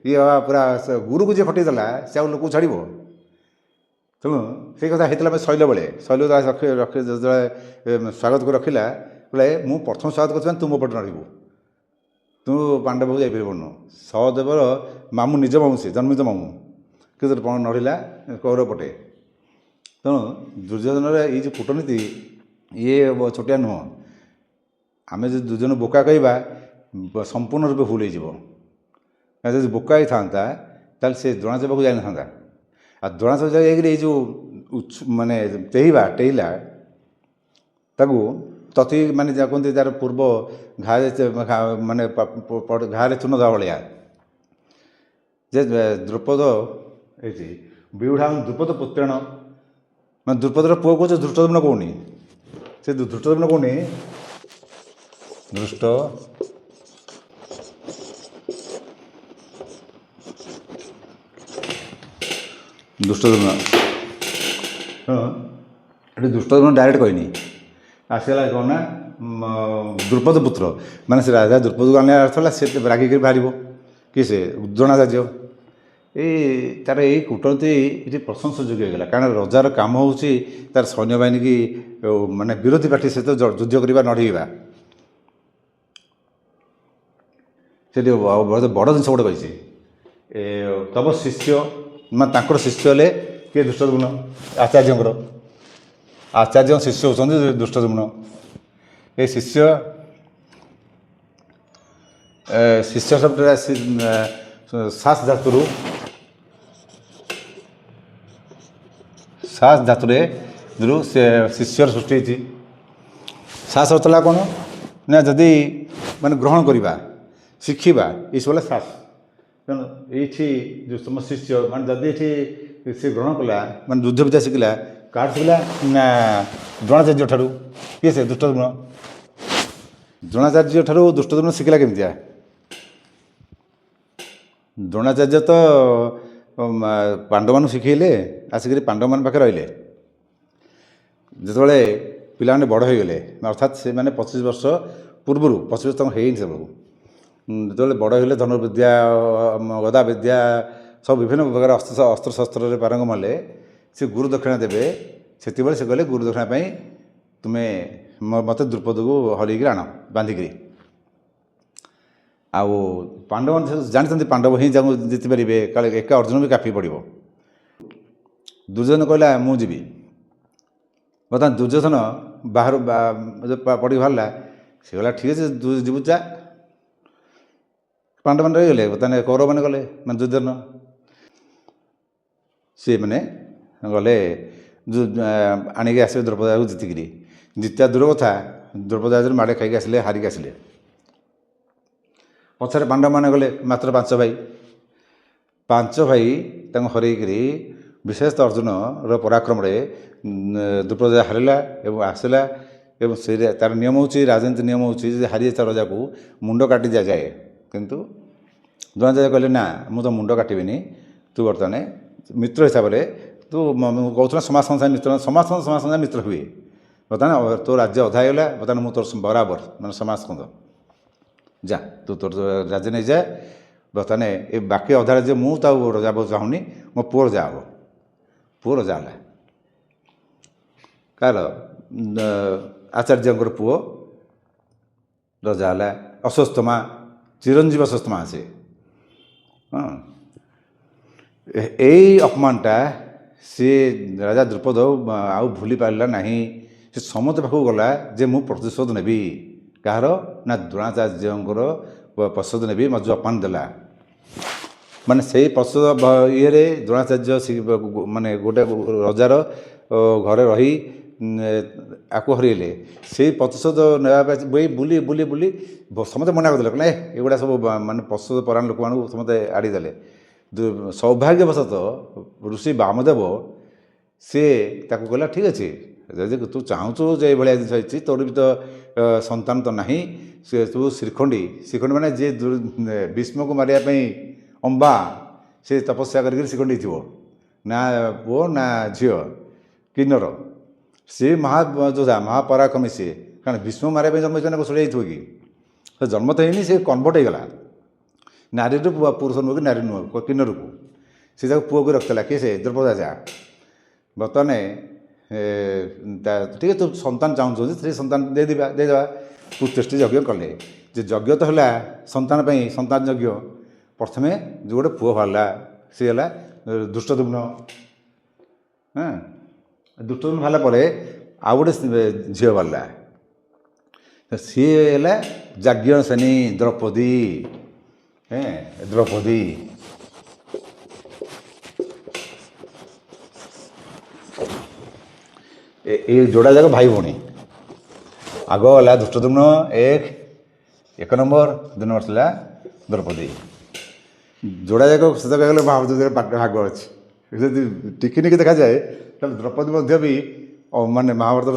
ଇଏ ପୁରା ଗୁରୁକୁ ଯିଏ ଫଟେଇ ଦେଲା ସେ ଆଉ ଲୋକକୁ ଛାଡ଼ିବ? ତେଣୁ ସେଇ କଥା ହେଇଥିଲା ଶୈଳ ବେଳେ। ଶୈଳ ଯେତେବେଳେ ସ୍ୱାଗତ କରି ରଖିଲା, ବୋଲେ ମୁଁ ପ୍ରଥମ ସ୍ୱାଗତ କରୁଛି ତୁ ମୋ ପଟେ ରହିବୁ, ତୁ ପାଣ୍ଡବକୁ ଯାଇପାରିବୁନୁ। ସହଦେବର ମାମୁଁ, ନିଜ ମାମୁଁ, ସେ ଜନ୍ମିତ ମାମୁଁ, କିନ୍ତୁ ନଢ଼ିଲା କୌରବ ପଟେ। ତେଣୁ ଦୁର୍ଯ୍ୟୋଧନର ଏଇ ଯେଉଁ କୂଟନୀତି ଇଏ ଛୋଟିଆ ନୁହଁ। ଆମେ ଯଦି ଦୁର୍ଯ୍ୟୋଧନ ବୋକା କହିବା ସମ୍ପୂର୍ଣ୍ଣ ରୂପେ ଭୁଲ ହେଇଯିବ। ଯଦି ବୋକା ହେଇଥାନ୍ତା ତାହେଲେ ସେ ଦ୍ରୋଣାଚାର୍ଯ୍ୟ ପାଖକୁ ଯାଇନଥାନ୍ତା। ଆଉ ଦ୍ରୋଣାଚାର୍ଯ୍ୟ ଯାଇକରି ଏଇ ଯେଉଁ ମାନେ ଟେହିଲା ତାକୁ ତତି ମାନେ ଯାହା କୁହନ୍ତି ତାର ପୂର୍ବ ମାନେ ଘାରେ ଚୂନ ଦେବା ଭଳିଆ, ଯେ ଦ୍ରୌପଦ ଏଇଠି ବିଉଢ଼ା ଦ୍ରୁପଦ ପୁତ୍ରେଣ, ମାନେ ଦ୍ରୁପଦର ପୁଅ କହୁଛ, ଧୃଷ୍ଟଦ୍ୟୁମ୍ନ କହୁନି। ସେ ଧୃଷ୍ଟଦ୍ୟୁମ୍ନ କହୁନି, ଧୃଷ୍ଟଦ୍ୟୁମ୍ନ। ଏଠି ଧୃଷ୍ଟଦ୍ୟୁମ୍ନ ଡାଇରେକ୍ଟ କହିନି, ଆସିଗଲା କ'ଣ ନା ଦ୍ରୁପଦ ପୁତ୍ର, ମାନେ ସେ ରାଜା ଦ୍ରୁପଦକୁ ଆଣିବା ଅର୍ଥ ହେଲା ସେ ରାଗିକି ବାହାରିବ କି ସେ ଦ୍ରୋଣାଚାର୍ଯ୍ୟ। ତାର ଏଇ କୂଟନୀତି ଏଠି ପ୍ରଶଂସଯୋଗ୍ୟ ହୋଇଗଲା। କାରଣ ରଜାର କାମ ହେଉଛି ତାର ସୈନ୍ୟବାହିନୀକି ମାନେ ବିରୋଧୀ ପାର୍ଟି ସହିତ ଯୁଦ୍ଧ କରିବା, ନଢ଼େଇବା। ସେଠି ବଡ଼ ଜିନିଷ ଗୋଟେ କହିଛି, ତବ ଶିଷ୍ୟ, ମାନେ ତାଙ୍କର ଶିଷ୍ୟ ହେଲେ କିଏ? ଧୃଷ୍ଟଦ୍ୟୁମ୍ନ। ଆଚାର୍ଯ୍ୟଙ୍କ ଶିଷ୍ୟ ହେଉଛନ୍ତି ଧୃଷ୍ଟଦ୍ୟୁମ୍ନ। ଏ ଶିଷ୍ୟ ଶବ୍ଦଟା ସାସ୍ ଧାତୁରେ ସେ ଶିଷ୍ୟର ସୃଷ୍ଟି ହେଇଛି। ସାସ୍ ଅର୍ଥ ହେଲା କ'ଣ ନା ଯଦି ମାନେ ଗ୍ରହଣ କରିବା, ଶିଖିବା, ଏଇସବୁ ହେଲା ସାସ୍। ତେଣୁ ଏଇଠି ଯେଉଁ ତମ ଶିଷ୍ୟ, ମାନେ ଯଦି ଏଠି ସେ ଗ୍ରହଣ କଲା, ମାନେ ଯୁଦ୍ଧ ବିଦ୍ୟା ଶିଖିଲା, କାହାଠୁ ଶିଖିଲା ନା ଦ୍ରୋଣାଚାର୍ଯ୍ୟ ଠାରୁ। କିଏ ସେ ଦୁଷ୍ଟଦ୍ୟୁମ୍ନ। ଦ୍ରୋଣାଚାର୍ଯ୍ୟ ଠାରୁ ଦୁଷ୍ଟଦ୍ୟୁମ୍ନ ଶିଖିଲା କେମିତିଆ? ଦ୍ରୋଣାଚାର୍ଯ୍ୟ ତ ପାଣ୍ଡବମାନଙ୍କୁ ଶିଖେଇଲେ, ଆସିକରି ପାଣ୍ଡବମାନଙ୍କ ପାଖରେ ରହିଲେ। ଯେତେବେଳେ ପିଲାମାନେ ବଡ଼ ହୋଇଗଲେ, ଅର୍ଥାତ୍ ସେମାନେ 25 ବର୍ଷ ପୂର୍ବରୁ, 25 ବର୍ଷ ତାଙ୍କୁ ହେଇନି ସେବେଳକୁ, ଯେତେବେଳେ ବଡ଼ ହୋଇଗଲେ ଧନୁର୍ବିଦ୍ୟା, ଗଦା ବିଦ୍ୟା, ସବୁ ବିଭିନ୍ନ ପ୍ରକାର ଅସ୍ତ୍ରଶସ୍ତ୍ରରେ ପାରଙ୍ଗମ ହେଲେ, ସେ ଗୁରୁ ଦକ୍ଷିଣା ଦେବେ। ସେତେବେଳେ ସେ କହିଲେ ଗୁରୁ ଦକ୍ଷିଣା ପାଇଁ ତୁମେ ମୋତେ ଦ୍ରୁପଦକୁ ହରେଇକି ଆଣ ବାନ୍ଧିକିରି। ଆଉ ପାଣ୍ଡବମାନେ ଜାଣିଛନ୍ତି ପାଣ୍ଡବ ହିଁ ଯାକୁ ଜିତିପାରିବେ, କାଳେ ଏକା ଅର୍ଜୁନ ବି କାଫି ପଡ଼ିବ। ଦୁର୍ଯ୍ୟୋଧନ କହିଲା ମୁଁ ଯିବି। ବର୍ତ୍ତମାନ ଦୁର୍ଯ୍ୟୋଧନ ବାହାରୁ ପଡ଼ିକି ବାହାରିଲା, ସେ କହିଲା ଠିକ୍ ଅଛି ଯିବୁ ଯା। ପାଣ୍ଡବମାନେ ରହିଗଲେ, ବର୍ତ୍ତମାନ କୌରବମାନେ ଗଲେ, ମାନେ ଦୁର୍ଯ୍ୟୋଧନ ସିଏ ଗଲେ ଆଣିକି ଆସିବେ ଦ୍ରୌପଦୀକୁ ଜିତିକିରି। ଜିତିବା ଦୂର କଥା, ଦ୍ରୌପଦୀ ମାଡ଼େ ଖାଇକି ଆସିଲେ, ହାରିକି ଆସିଲେ। ପଛରେ ପାଣ୍ଡବମାନେ ଗଲେ, ମାତ୍ର 5 ଭାଇ। 5 ଭାଇ ତାଙ୍କୁ ହରେଇକିରି, ବିଶେଷତଃ ଅର୍ଜୁନର ପରାକ୍ରମରେ ଦ୍ରୌପଦୀ ହାରିଲା ଏବଂ ଆସିଲା। ଏବଂ ସେ ତା'ର ନିୟମ ହେଉଛି, ରାଜନୀତି ନିୟମ ହେଉଛି ଯେ ହାରିଯାଇଥିବା ରାଜାକୁ ମୁଣ୍ଡ କାଟି ଦିଆଯାଏ। କିନ୍ତୁ ଦ୍ରୋଣାଚାର୍ଯ୍ୟ କହିଲେ ନା, ମୁଁ ତ ମୁଣ୍ଡ କାଟିବିନି, ତୁ ବର୍ତ୍ତମାନ ମିତ୍ର ହିସାବରେ, ତୁ କହୁଥିଲା ସମାଜ ସଂସାର ମିତ୍ର, ସମାଜ ସଂସାର ମିତ୍ର ହୁଏ। ବର୍ତ୍ତମାନ ତୋ ରାଜ୍ୟ ଅଧା ହେଇଗଲା, ବର୍ତ୍ତମାନ ମୁଁ ତୋର ବରାବର ମାନେ ସମାଜ ସ୍କନ୍ଦ, ଯା ତୁ ତୋର ରାଜ୍ୟ ନେଇଯା। ବର୍ତ୍ତମାନ ଏ ବାକି ଅଧା ରାଜ୍ୟ ମୁଁ ତ ଆଉ ରଜା ହେବାକୁ ଚାହୁଁନି, ମୋ ପୁଅ ରଜା ହେବ। ପୁଅ ରଜା ହେଲା। କାହାର? ଆଚାର୍ଯ୍ୟଙ୍କର ପୁଅ ରଜା ହେଲା। ଅଶ୍ୱତ୍ଥାମା, ଚିରଞ୍ଜୀବ ଅଶ୍ୱତ୍ଥାମା ସେ। ହଁ, ଏଇ ଅପମାନଟା ସିଏ ରାଜା ଦ୍ରୁପଦ ଆଉ ଭୁଲି ପାରିଲା ନାହିଁ। ସେ ସମସ୍ତ ପାଖକୁ ଗଲା ଯେ ମୁଁ ପ୍ରତିଶୋଧ ନେବି। କାହାର? ନା ଦ୍ରୋଣାଚାର୍ଯ୍ୟଙ୍କର ପ୍ରତିଶୋଧ ନେବି, ମୋତେ ଯେଉଁ ଅପମାନ ଦେଲା। ମାନେ ସେଇ ପ୍ରତିଶୋଧ ଇଏରେ ଦ୍ରୋଣାଚାର୍ଯ୍ୟ ମାନେ ଗୋଟେ ରଜାର ଘରେ ରହି ଆକୁ ହରେଇଲେ। ସେଇ ପ୍ରତିଶୋଧ ନେବା ପାଇଁ ବୁଲି ବୁଲି ବୁଲି ସମସ୍ତେ ମନା କରିଦେଲେ, କହିଲେ ଏଗୁଡ଼ା ସବୁ ମାନେ ପ୍ରତିଶୋଧ ପରାୟଣ ଲୋକମାନଙ୍କୁ ସମସ୍ତେ ଆଡ଼ିଦେଲେ। ସୌଭାଗ୍ୟବଶତଃ ଋଷି ବାମଦେବ ସିଏ ତାକୁ କହିଲା ଠିକ୍ ଅଛି, ଯଦି ତୁ ଚାହୁଁଛୁ ଯେ ଏଇଭଳିଆ ଜିନିଷ ହେଇଛି, ତୋର ବି ତ ସନ୍ତାନ ତ ନାହିଁ, ସେ ତୁ ଶ୍ରୀଖଣ୍ଡୀ ମାନେ ଯିଏ ଭୀଷ୍ମକୁ ମାରିବା ପାଇଁ ଅମ୍ବା, ସେ ତପସ୍ୟା କରିକି ଶ୍ରୀଖଣ୍ଡୀ ହେଇଥିବ, ନା ପୁଅ ନା ଝିଅ କିନ୍ନର, ସେ ମହାଯୋଦ୍ଧା ମହାପରାକ୍ରମୀ ସିଏ। କାରଣ ଭୀଷ୍ମ ମାରିବା ପାଇଁ ଜନ୍ମ ହେଇଥିବ ନା କୌଶଳ ହେଇଥିବ କି? ସେ ଜନ୍ମ ତ ହେଇନି, ସେ କନଭର୍ଟ ହେଇଗଲା ନାରୀରୁ ପୁରୁଷ ନୁହେଁ କି ନାରୀ ନୁହେଁ କିନ୍ନରକୁ। ସେ ତାକୁ ପୁଅକୁ ରଖିଥିଲା। କିଏ? ସେ ଦ୍ରୌପଦୀ ରାଜା। ବର୍ତ୍ତମାନ ଟିକେ ତୁ ସନ୍ତାନ ଚାହୁଁଛନ୍ତି, ସ୍ତ୍ରୀ ସନ୍ତାନ ଦେଇଦେବା। ପୁତ୍ରେଷ୍ଟି ଯଜ୍ଞ କଲେ। ଯେ ଯଜ୍ଞ ତ ହେଲା ସନ୍ତାନ ପାଇଁ, ସନ୍ତାନ ଯଜ୍ଞ। ପ୍ରଥମେ ଯେଉଁ ଗୋଟେ ପୁଅ ବାହାରିଲା, ସିଏ ହେଲା ଦୁଷ୍ଟଦ୍ୟୁମ୍ନ। ହଁ, ଦୁଷ୍ଟଦ୍ୟୁମ୍ନ ବାହାରିଲା ପରେ ଆଉ ଗୋଟେ ଝିଅ ବାହାରିଲା, ସିଏ ହେଲା ଯାଜ୍ଞସେନୀ ଦ୍ରୌପଦୀ। ଦ୍ରୌପଦୀ ଏ ଯୋଡ଼ା ଯାକ ଭାଇ ଭଉଣୀ। ଆଗ ହେଲା ଦୁଷ୍ଟଦ୍ୟୁମ୍ନ ଏକ ନମ୍ବର, 2 ନମ୍ବର ଥିଲା ଦ୍ରୌପଦୀ। ଯୋଡ଼ା ଯାକ ସେତ କହିଗଲେ ଭାଗ ଅଛି। ଯଦି ଟିକିନିକି ଦେଖାଯାଏ ତାହେଲେ ଦ୍ରୌପଦୀ ମଧ୍ୟ ବି ମାନେ ମହାଭାରତର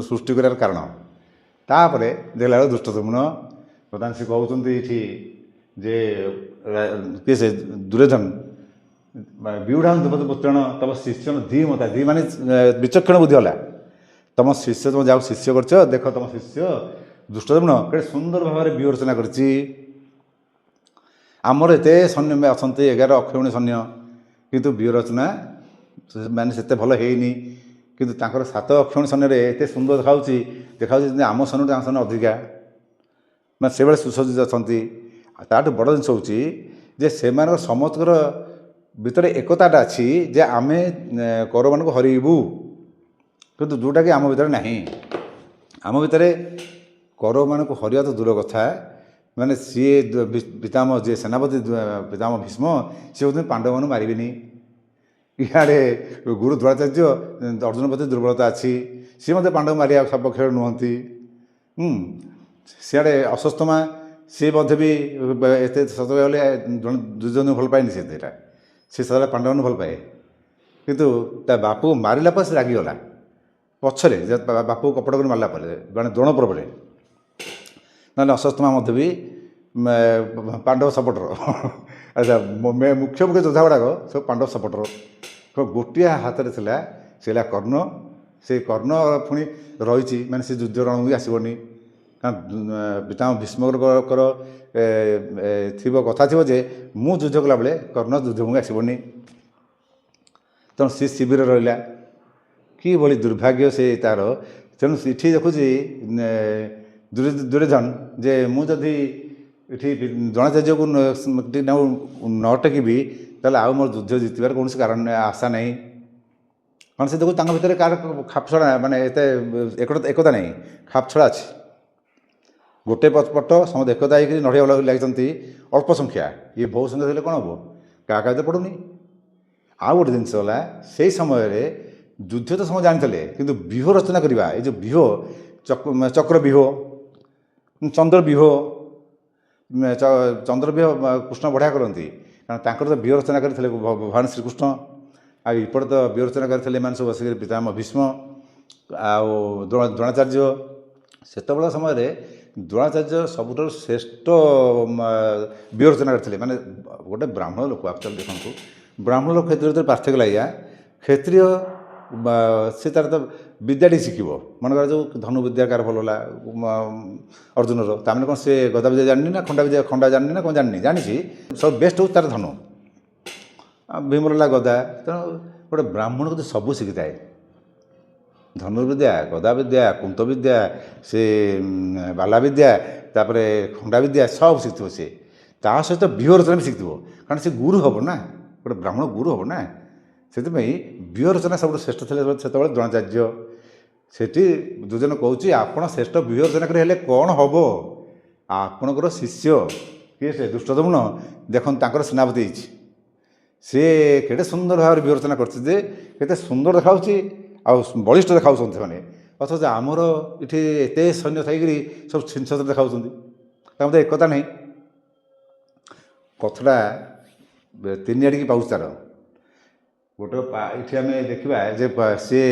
ସୃଷ୍ଟି କରିବାର କାରଣ। ତାପରେ ଦେଖିଲା ବେଳକୁ ଦୁଷ୍ଟଦ୍ୟୁମ୍ନ। ବର୍ତ୍ତମାନ ସେ କହୁଛନ୍ତି ଏଠି ଯେ କିଏ ସେ ଦୁର୍ଯ୍ୟୋଧନ, ବିଉଢ଼ାଂ ଦ୍ରୌପଦୀ ପୁତ୍ରାଣ ତମ ଶିଷ୍ୟନ ଧୀମତା, ଧୀ ମାନେ ବିଚକ୍ଷଣ ବୁଦ୍ଧି ହେଲା। ତମ ଶିଷ୍ୟ, ତମ ଯାହାକୁ ଶିଷ୍ୟ କରିଛ, ଦେଖ ତମ ଶିଷ୍ୟ ଦୁଷ୍ଟଦ୍ୟୁମ୍ନ କେତେ ସୁନ୍ଦର ଭାବରେ ବ୍ୟୂହ ରଚନା କରିଛି। ଆମର ଏତେ ସୈନ୍ୟ ଅଛନ୍ତି, 11 ଅକ୍ଷୌଣୀ ସୈନ୍ୟ, କିନ୍ତୁ ବ୍ୟୂହ ରଚନା ମାନେ ସେତେ ଭଲ ହେଇନି। କିନ୍ତୁ ତାଙ୍କର 7 ଅକ୍ଷୌଣୀ ସୈନ୍ୟରେ ଏତେ ସୁନ୍ଦର ଦେଖାଯାଉଛି ଯେମିତି ଆମ ସୈନ୍ୟଠୁ ତାଙ୍କ ସୈନ୍ୟ ଅଧିକା, ମାନେ ସେଭଳି ସୁସଜ୍ଜିତ ଅଛନ୍ତି। ଆଉ ତାଠୁ ବଡ଼ ଜିନିଷ ହେଉଛି ଯେ ସେମାନଙ୍କର ସମସ୍ତଙ୍କର ଭିତରେ ଏକତାଟା ଅଛି ଯେ ଆମେ କୌରବମାନଙ୍କୁ ହରେଇବୁ। କିନ୍ତୁ ଯେଉଁଟାକି ଆମ ଭିତରେ ନାହିଁ। ଆମ ଭିତରେ କୌରବମାନଙ୍କୁ ହରିବା ତ ଦୂର କଥା, ମାନେ ସିଏ ପିତାମହ ଯିଏ ସେନାପତି ପିତାମହ ଭୀଷ୍ମ, ସିଏ ହେଉଛନ୍ତି ପାଣ୍ଡବମାନଙ୍କୁ ମାରିବେନି। ଇଆଡ଼େ ଗୁରୁ ଦ୍ରୋଣାଚାର୍ଯ୍ୟ, ଅର୍ଜୁନ ପ୍ରତି ଦୁର୍ବଳତା ଅଛି, ସିଏ ମଧ୍ୟ ପାଣ୍ଡବ ମାରିବା ସପକ୍ଷରେ ନୁହନ୍ତି। ସିଆଡ଼େ ଅଶ୍ୱତ୍ଥାମା, ସିଏ ମଧ୍ୟ ବି ଏତେ ସତ ଗଲେ ଦୁର୍ଯ୍ୟୋଧନକୁ ଭଲ ପାଏନି। ସେଇଟା ସେ ସଦାବେଳେ ପାଣ୍ଡବମାନଙ୍କୁ ଭଲ ପାଏ। କିନ୍ତୁ ତା ବାପକୁ ମାରିଲା ପରେ ସେ ରାଗିଗଲା ପଛରେ, ଯେ ବାପକୁ କପଟ କରି ମାରିଲା ପରେ, ମାନେ ଦ୍ରୋଣ ପର୍ବରେ। ନହେଲେ ଅଶ୍ୱତ୍ଥାମା ମଧ୍ୟ ବି ପାଣ୍ଡବ ସପୋର୍ଟର। ଆଚ୍ଛା, ମୁଖ୍ୟ ମୁଖ୍ୟ ଯୋଦ୍ଧା ଗୁଡ଼ାକ ସବୁ ପାଣ୍ଡବ ସପୋର୍ଟର। ଗୋଟିଏ ହାତରେ ଥିଲା ସେ ହେଲା କର୍ଣ୍ଣ। ସେ କର୍ଣ୍ଣ ପୁଣି ରହିଛି, ମାନେ ସେ ଯୁଦ୍ଧ ରଣକୁ ବି ଆସିବନି। କାରଣ ପିତାମହ ଭୀଷ୍ମଙ୍କର ଥିବ କଥା ଥିବ ଯେ ମୁଁ ଯୁଦ୍ଧ କଲାବେଳେ କର୍ଣ୍ଣ ଯୁଦ୍ଧକୁ ଆସିବନି। ତେଣୁ ସେ ଶିବିର ରହିଲା। କିଭଳି ଦୁର୍ଭାଗ୍ୟ ସେ ତାର। ତେଣୁ ଏଠି ଦେଖୁଛି ଦୁର୍ଯ୍ୟୋଧନ ଯେ ମୁଁ ଯଦି ଏଠି ଦ୍ରୋଣାଚାର୍ଯ୍ୟକୁ ନ ଟେକିବି ତାହେଲେ ଆଉ ମୋର ଯୁଦ୍ଧ ଜିତିବାର କୌଣସି କାରଣ ଆଶା ନାହିଁ। କାରଣ ସେ ଦେଖୁଛି ତାଙ୍କ ଭିତରେ କାହାର ଖାପଛଡ଼ା, ମାନେ ଏତେ ଏକତା ନାହିଁ, ଖାପଛଡ଼ା ଅଛି। ଗୋଟେ ପଟ ସମସ୍ତେ ଏକତା ହେଇକି ନଡ଼ିଆ ଲାଗିଛନ୍ତି, ଅଳ୍ପ ସଂଖ୍ୟା। ଇଏ ବହୁ ସଂଖ୍ୟା ଥିଲେ କ'ଣ ହେବ, କାହା କାହା ତ ପଡ଼ୁନି। ଆଉ ଗୋଟେ ଜିନିଷ ହେଲା, ସେଇ ସମୟରେ ଯୁଦ୍ଧ ତ ସମସ୍ତେ ଜାଣିଥିଲେ, କିନ୍ତୁ ବ୍ୟୁହ ରଚନା କରିବା, ଏଇ ଯେଉଁ ବ୍ୟୁହ, ଚକ୍ର ବ୍ୟୁହ, ଚନ୍ଦ୍ର ବ୍ୟୁହ, ଚନ୍ଦ୍ର ବ୍ୟୁହ କୃଷ୍ଣ ବଢ଼ିଆ କରନ୍ତି। କାରଣ ତାଙ୍କର ତ ବ୍ୟୁହ ରଚନା କରିଥିଲେ ଭଗବାନ ଶ୍ରୀକୃଷ୍ଣ। ଆଉ ଏପଟେ ତ ବ୍ୟୁହ ରଚନା କରିଥିଲେ ଏମାନେ ସବୁ ବସିକରି ପିତାମହ ଭୀଷ୍ମ ଆଉ ଦ୍ରୋଣାଚାର୍ଯ୍ୟ। ସେତେବେଳେ ସମୟରେ ଦ୍ରୋଣାଚାର୍ଯ୍ୟ ସବୁଠାରୁ ଶ୍ରେଷ୍ଠ ବ୍ୟୁହ ରଚନା କରିଥିଲେ। ମାନେ ଗୋଟେ ବ୍ରାହ୍ମଣ ଲୋକ, ଆକ୍ଚୁଆଲି ଦେଖନ୍ତୁ, ବ୍ରାହ୍ମଣ ଲୋକ କ୍ଷତ୍ରିୟ ଭିତରେ ପାର୍ଥକ୍ୟ ଲାଗିଆ। କ୍ଷତ୍ରିୟ ସେ ତାର ତ ବିଦ୍ୟାଟି ଶିଖିବ। ମନେକର ଯେଉଁ ଧନୁବିଦ୍ୟା କାହାର ଭଲ ହେଲା ଅର୍ଜୁନର, ତାମାନେ କ'ଣ ସେ ଗଦା ବିଦ୍ୟା ଜାଣିନି ନା ଖଣ୍ଡା ଜାଣିନି ନା କ'ଣ ଜାଣିନି, ଜାଣିଛି। ସବୁ ବେଷ୍ଟ ହେଉଛି ତାର ଧନୁ। ଭୀମର ହେଲା ଗଦା। ତେଣୁ ଗୋଟେ ବ୍ରାହ୍ମଣ କିନ୍ତୁ ସବୁ ଶିଖିଥାଏ, ଧନୁର୍ବିଦ୍ୟା, ଗଦା ବିଦ୍ୟା, କୁନ୍ତ ବିଦ୍ୟା, ସେ ବାଲା ବିଦ୍ୟା, ତାପରେ ଖଣ୍ଡା ବିଦ୍ୟା ସବୁ ଶିଖିଥିବ ସେ। ତା ସହିତ ବ୍ୟୁହ ରଚନା ବି ଶିଖିଥିବ, କାରଣ ସେ ଗୁରୁ ହେବ ନା, ଗୋଟେ ବ୍ରାହ୍ମଣ ଗୁରୁ ହେବ ନା। ସେଥିପାଇଁ ବ୍ୟୁହ ରଚନା ସବୁଠୁ ଶ୍ରେଷ୍ଠ ଥିଲେ ସେତେବେଳେ ଦ୍ରୋଣାଚାର୍ଯ୍ୟ। ସେଠି ଦୁର୍ଯ୍ୟୋଧନ କହୁଛି ଆପଣ ଶ୍ରେଷ୍ଠ ବ୍ୟୁହ ରଚନା କରି ହେଲେ କ'ଣ ହେବ, ଆପଣଙ୍କର ଶିଷ୍ୟ କିଏ ସେ ଦୁଷ୍ଟଦମନ, ଦେଖନ୍ତୁ ତାଙ୍କର ସେନାପତି ହେଇଛି। ସେ କେତେ ସୁନ୍ଦର ଭାବରେ ବ୍ୟୁହ ରଚନା କରିଛି ଯେ କେତେ ସୁନ୍ଦର ଦେଖାଉଛି ଆଉ ବଳିଷ୍ଠ ଦେଖାଉଛନ୍ତି ସେମାନେ। ଅଥଚ ଆମର ଏଠି ଏତେ ସୈନ୍ୟ ଥାଇକରି ସବୁ ଛିନଛତ୍ର ଦେଖାଉଛନ୍ତି, ତା ମଧ୍ୟ ଏକତା ନାହିଁ। କଥାଟା ତିନି ଆଡ଼ିକି ପାଉଛି ତାର। ଗୋଟେ ଏଠି ଆମେ ଦେଖିବା ଯେ ସିଏ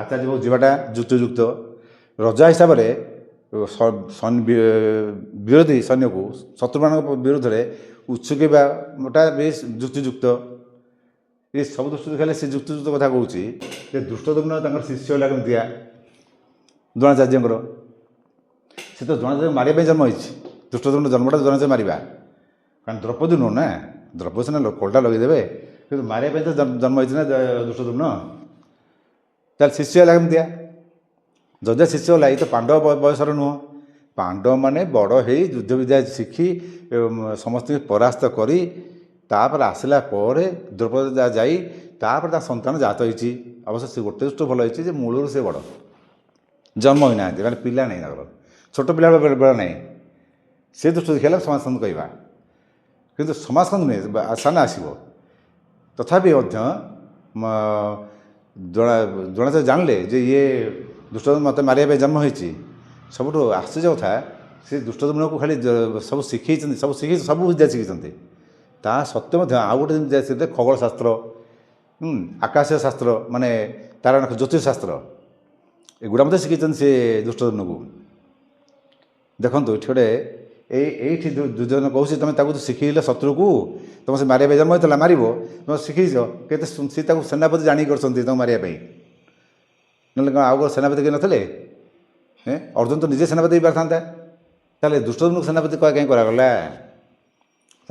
ଆଚାର୍ଯ୍ୟ ବାବୁ ଯିବାଟା ଯୁକ୍ତିଯୁକ୍ତ। ରଜା ହିସାବରେ ବିରୋଧୀ ସୈନ୍ୟକୁ ଶତ୍ରୁମାନଙ୍କ ବିରୁଦ୍ଧରେ ଉତ୍ସୁକେଇବାଟା ବେଶ ଯୁକ୍ତିଯୁକ୍ତ। ଏ ସବୁ ଦୃଷ୍ଟି ଦେଖିଲେ ସେ ଯୁକ୍ତିଯୁକ୍ତ କଥା କହୁଛି ଯେ ଦୁଷ୍ଟଦମନ ତାଙ୍କର ଶିଷ୍ୟ ହେଲା କେମିତିଆ ଦ୍ରୋଣାଚାର୍ଯ୍ୟଙ୍କର। ସେ ତ ଦ୍ରୋଣାଚାର୍ଯ୍ୟ ମାରିବା ପାଇଁ ଜନ୍ମ ହେଇଛି। ଦୁଷ୍ଟଦମନ ଜନ୍ମଟା ଦ୍ରୋଣାଚାର୍ଯ୍ୟ ମାରିବା, କାରଣ ଦ୍ରୌପଦୀ ନୁହଁ ନା, ଦ୍ରୌପଦୀ ସିନା କୋଲଟା ଲଗେଇଦେବେ, କିନ୍ତୁ ମାରିବା ପାଇଁ ତ ଜନ୍ମ ହେଇଛି ନା ଦୁଷ୍ଟଦମନ। ତାହେଲେ ଶିଷ୍ୟ ହେଲା କେମିତିଆ, ଯଦିଓ ଶିଷ୍ୟ ହେଲା, ଏଇ ତ ପାଣ୍ଡବ ବୟସର ନୁହଁ। ପାଣ୍ଡବମାନେ ବଡ଼ ହେଇ ଯୁଦ୍ଧ ବିଦ୍ୟା ଶିଖି ସମସ୍ତଙ୍କୁ ପରାସ୍ତ କରି ତାପରେ ଆସିଲା ପରେ ଦ୍ରୌପଦୀ ଯାଇ ତାପରେ ତା ସନ୍ତାନ ଜାତ ହେଇଛି। ଅବଶ୍ୟ ସେ ଗୋଟେ ଦୃଷ୍ଟି ଭଲ ହେଇଛି ଯେ ମୂଳରୁ ସେ ବଡ଼, ଜନ୍ମ ହୋଇନାହାନ୍ତି, ମାନେ ପିଲା ନାହିଁ ତାଙ୍କର, ଛୋଟ ପିଲା ବେଳ ନାହିଁ। ସେ ଦୃଷ୍ଟି ଦେଖିଲେ ସମାଜସ୍କନ୍ଦ କହିବା, କିନ୍ତୁ ସମାଜସ୍କନ୍ଦ ନୁହେଁ, ଆସାନ ଆସିବ। ତଥାପି ମଧ୍ୟ ଦ୍ରୋଣାଚାର୍ଯ୍ୟ ଜାଣିଲେ ଯେ ଇଏ ଦୁଷ୍ଟଦମନ ମୋତେ ମାରିବା ପାଇଁ ଜନ୍ମ ହେଇଛି। ସବୁଠୁ ଆଶ୍ଚର୍ଯ୍ୟ କଥା, ସେ ଦୁଷ୍ଟଦମନକୁ ଖାଲି ସବୁ ଶିଖେଇଛନ୍ତି, ସବୁ ବିଦ୍ୟା ଶିଖେଇଛନ୍ତି। ତା ସତ୍ତ୍ୱେ ମଧ୍ୟ ଆଉ ଗୋଟେ ଜିନିଷ ଶିଖିଥିଲେ ଖଗୋଳଶାସ୍ତ୍ର, ଆକାଶୀୟ ଶାସ୍ତ୍ର, ମାନେ ତାର ଜ୍ୟୋତିଷଶାସ୍ତ୍ର, ଏଗୁଡ଼ା ମଧ୍ୟ ଶିଖେଇଛନ୍ତି ସେ ଦୁଷ୍ଟଦମନକୁ। ଦେଖନ୍ତୁ ଏଠି ଗୋଟେ ଏଇଠି ଦୁର୍ଯ୍ୟୋଧନ କହୁଛି ତୁମେ ତାକୁ ଶିଖେଇଲ ଶତ୍ରୁକୁ, ତୁମ ସେ ମାରିବା ପାଇଁ ଜନ୍ମ ହେଇଥିଲା, ମାରିବ, ତୁମେ ଶିଖେଇଛ କେତେ। ସେ ତାକୁ ସେନାପତି ଜାଣିକି କରିଛନ୍ତି ତାଙ୍କୁ ମାରିବା ପାଇଁ, ନହେଲେ କ'ଣ ଆଉ କ'ଣ ସେନାପତି କେହି ନଥିଲେ? ଅର୍ଜୁନ ତ ନିଜେ ସେନାପତି ହେଇପାରିଥାନ୍ତା। ତାହେଲେ ଦୁଷ୍ଟଦମନକୁ ସେନାପତି କାହିଁ କରାଗଲା?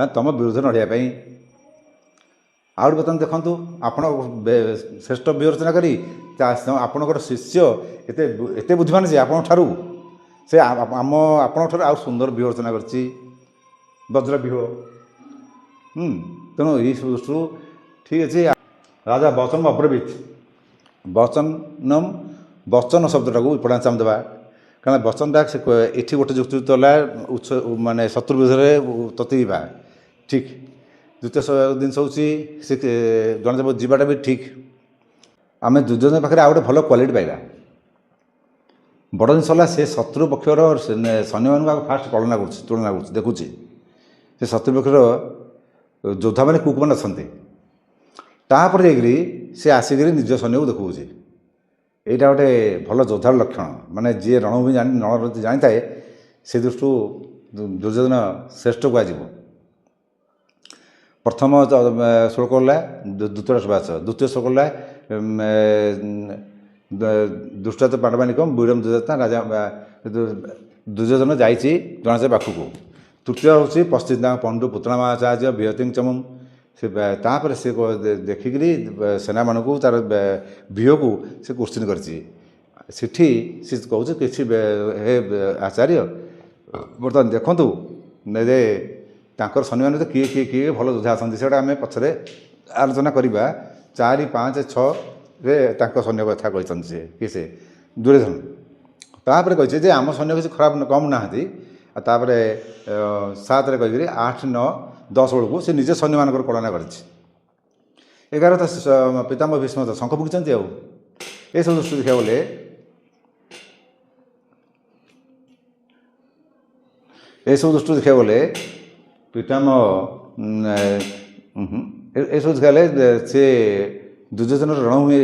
ତମ ବିରୁଦ୍ଧରେ ଲଢ଼ିବା ପାଇଁ। ଆଉ ଗୋଟେ ବର୍ତ୍ତମାନ ଦେଖନ୍ତୁ, ଆପଣ ଶ୍ରେଷ୍ଠ ବ୍ୟୁହ ରଚନା କରି ଆପଣଙ୍କର ଶିଷ୍ୟ ଏତେ ବୁଦ୍ଧିମାନ ଯେ ଆପଣଙ୍କ ଠାରୁ, ସେ ଆପଣଙ୍କ ଠାରୁ ଆଉ ସୁନ୍ଦର ବ୍ୟୁହ ରଚନା କରିଛି, ବଜ୍ର ବ୍ୟୁହ। ତେଣୁ ଏଇ ସବୁ ଦୃଷ୍ଟିରୁ ଠିକ୍ ଅଛି। ରାଜା ବଚନ ଅବ୍ରବୀତ, ବଚନ ଶବ୍ଦଟାକୁ ଇମ୍ପୋର୍ଟାନ୍ସ ଆମେ ଦେବା, କାରଣ ବଚନଟା ସେ ଏଠି ଗୋଟେ ଯୁକ୍ତିଯୁକ୍ତ ହେଲା, ମାନେ ଶତ୍ରୁ ବିରୁଦ୍ଧରେ ତତେଇବା ଠିକ୍। ଦ୍ୱିତୀୟ ଜିନିଷ ହେଉଛି ସେ ଦ୍ରୋଣାଚାର୍ଯ୍ୟ ଯିବାଟା ବି ଠିକ୍। ଆମେ ଦୁର୍ଯ୍ୟୋଧନ ପାଖରେ ଆଉ ଗୋଟେ ଭଲ କ୍ୱାଲିଟି ପାଇବା। ବଡ଼ ଜିନିଷ ହେଲା ସେ ଶତ୍ରୁ ପକ୍ଷର ସୈନ୍ୟମାନଙ୍କୁ ଆଗ ଫାଷ୍ଟ ତୁଳନା କରୁଛି, ଦେଖୁଛି ସେ ଶତ୍ରୁ ପକ୍ଷର ଯୋଦ୍ଧାମାନେ କୁକମାନେ ଅଛନ୍ତି। ତାପରେ ଯାଇକରି ସେ ଆସିକରି ନିଜ ସୈନ୍ୟକୁ ଦେଖାଉଛି। ଏଇଟା ଗୋଟେ ଭଲ ଯୋଦ୍ଧାର ଲକ୍ଷଣ। ମାନେ ଯିଏ ରଣଭୂମି ରଣନୀତି ଜାଣିଥାଏ ସେ ଦୃଷ୍ଟିରୁ ଦୁର୍ଯ୍ୟୋଧନ ଶ୍ରେଷ୍ଠ କୁହାଯିବ। ପ୍ରଥମ ଶ୍ଲୋକ ହେଲା ଦ୍ୱିତୀୟ ସୁଭାଷ, ଦ୍ୱିତୀୟ ଶ୍ଲୋକ ହେଲା ଦୁଷ୍ଟାତ ପାଣ୍ଡବାନିକମ ବୀରମ ଦୁର୍ଯ୍ୟୋଧନ ରାଜା ଦୁର୍ଯ୍ୟୋଧନ ଯାଇଛି ଦ୍ରୋଣାଚାର୍ଯ୍ୟ ପାଖକୁ। ତୃତୀୟ ହେଉଛି ପଶ୍ଚିମ ପଣ୍ଡୁ ପୁତ୍ରମାଚାର୍ଯ୍ୟ ବିହତିଂ ଚମୁମ। ସେ ତାପରେ ସେ ଦେଖିକରି ସେନାମାନଙ୍କୁ ତାର ବିହକୁ ସେ କୋଶ୍ଚିନ୍ କରିଛି। ସେଠି ସେ କହୁଛି କିଛି ହେ ଆଚାର୍ଯ୍ୟ ବର୍ତ୍ତମାନ ଦେଖନ୍ତୁ ଯେ ତାଙ୍କର ସୈନ୍ୟମାନେ କିଏ କିଏ କିଏ ଭଲ ଯୋଦ୍ଧା ଅଛନ୍ତି ସେଇଟା ଆମେ ପଛରେ ଆଲୋଚନା କରିବା। 4, 5, 6ରେ ତାଙ୍କ ସୈନ୍ୟ କଥା କହିଛନ୍ତି ସେ କିଏ ସେ ଦୁର୍ଯ୍ୟୋଧନ। ତାପରେ କହିଛି ଯେ ଆମ ସୈନ୍ୟ କିଛି ଖରାପ କମ୍ ନାହାନ୍ତି। ଆଉ ତାପରେ 7ରେ କହିକରି 8, 9, 10 ବେଳକୁ ସେ ନିଜ ସୈନ୍ୟମାନଙ୍କର କଳନା କରିଛି। 11 ତ ପିତାମହ ଭୀଷ୍ମ ତ ଶଙ୍ଖ ଫୁଙ୍କିଛନ୍ତି। ଆଉ ଏସବୁ ଦୃଷ୍ଟି ଦେଖିବାକୁ ଗଲେ ପିତାମହ ଏସବୁ ଦେଖିବାକୁ ଗଲେ ସେ ଦୁର୍ଯ୍ୟୋଧନର ରଣଭୂମି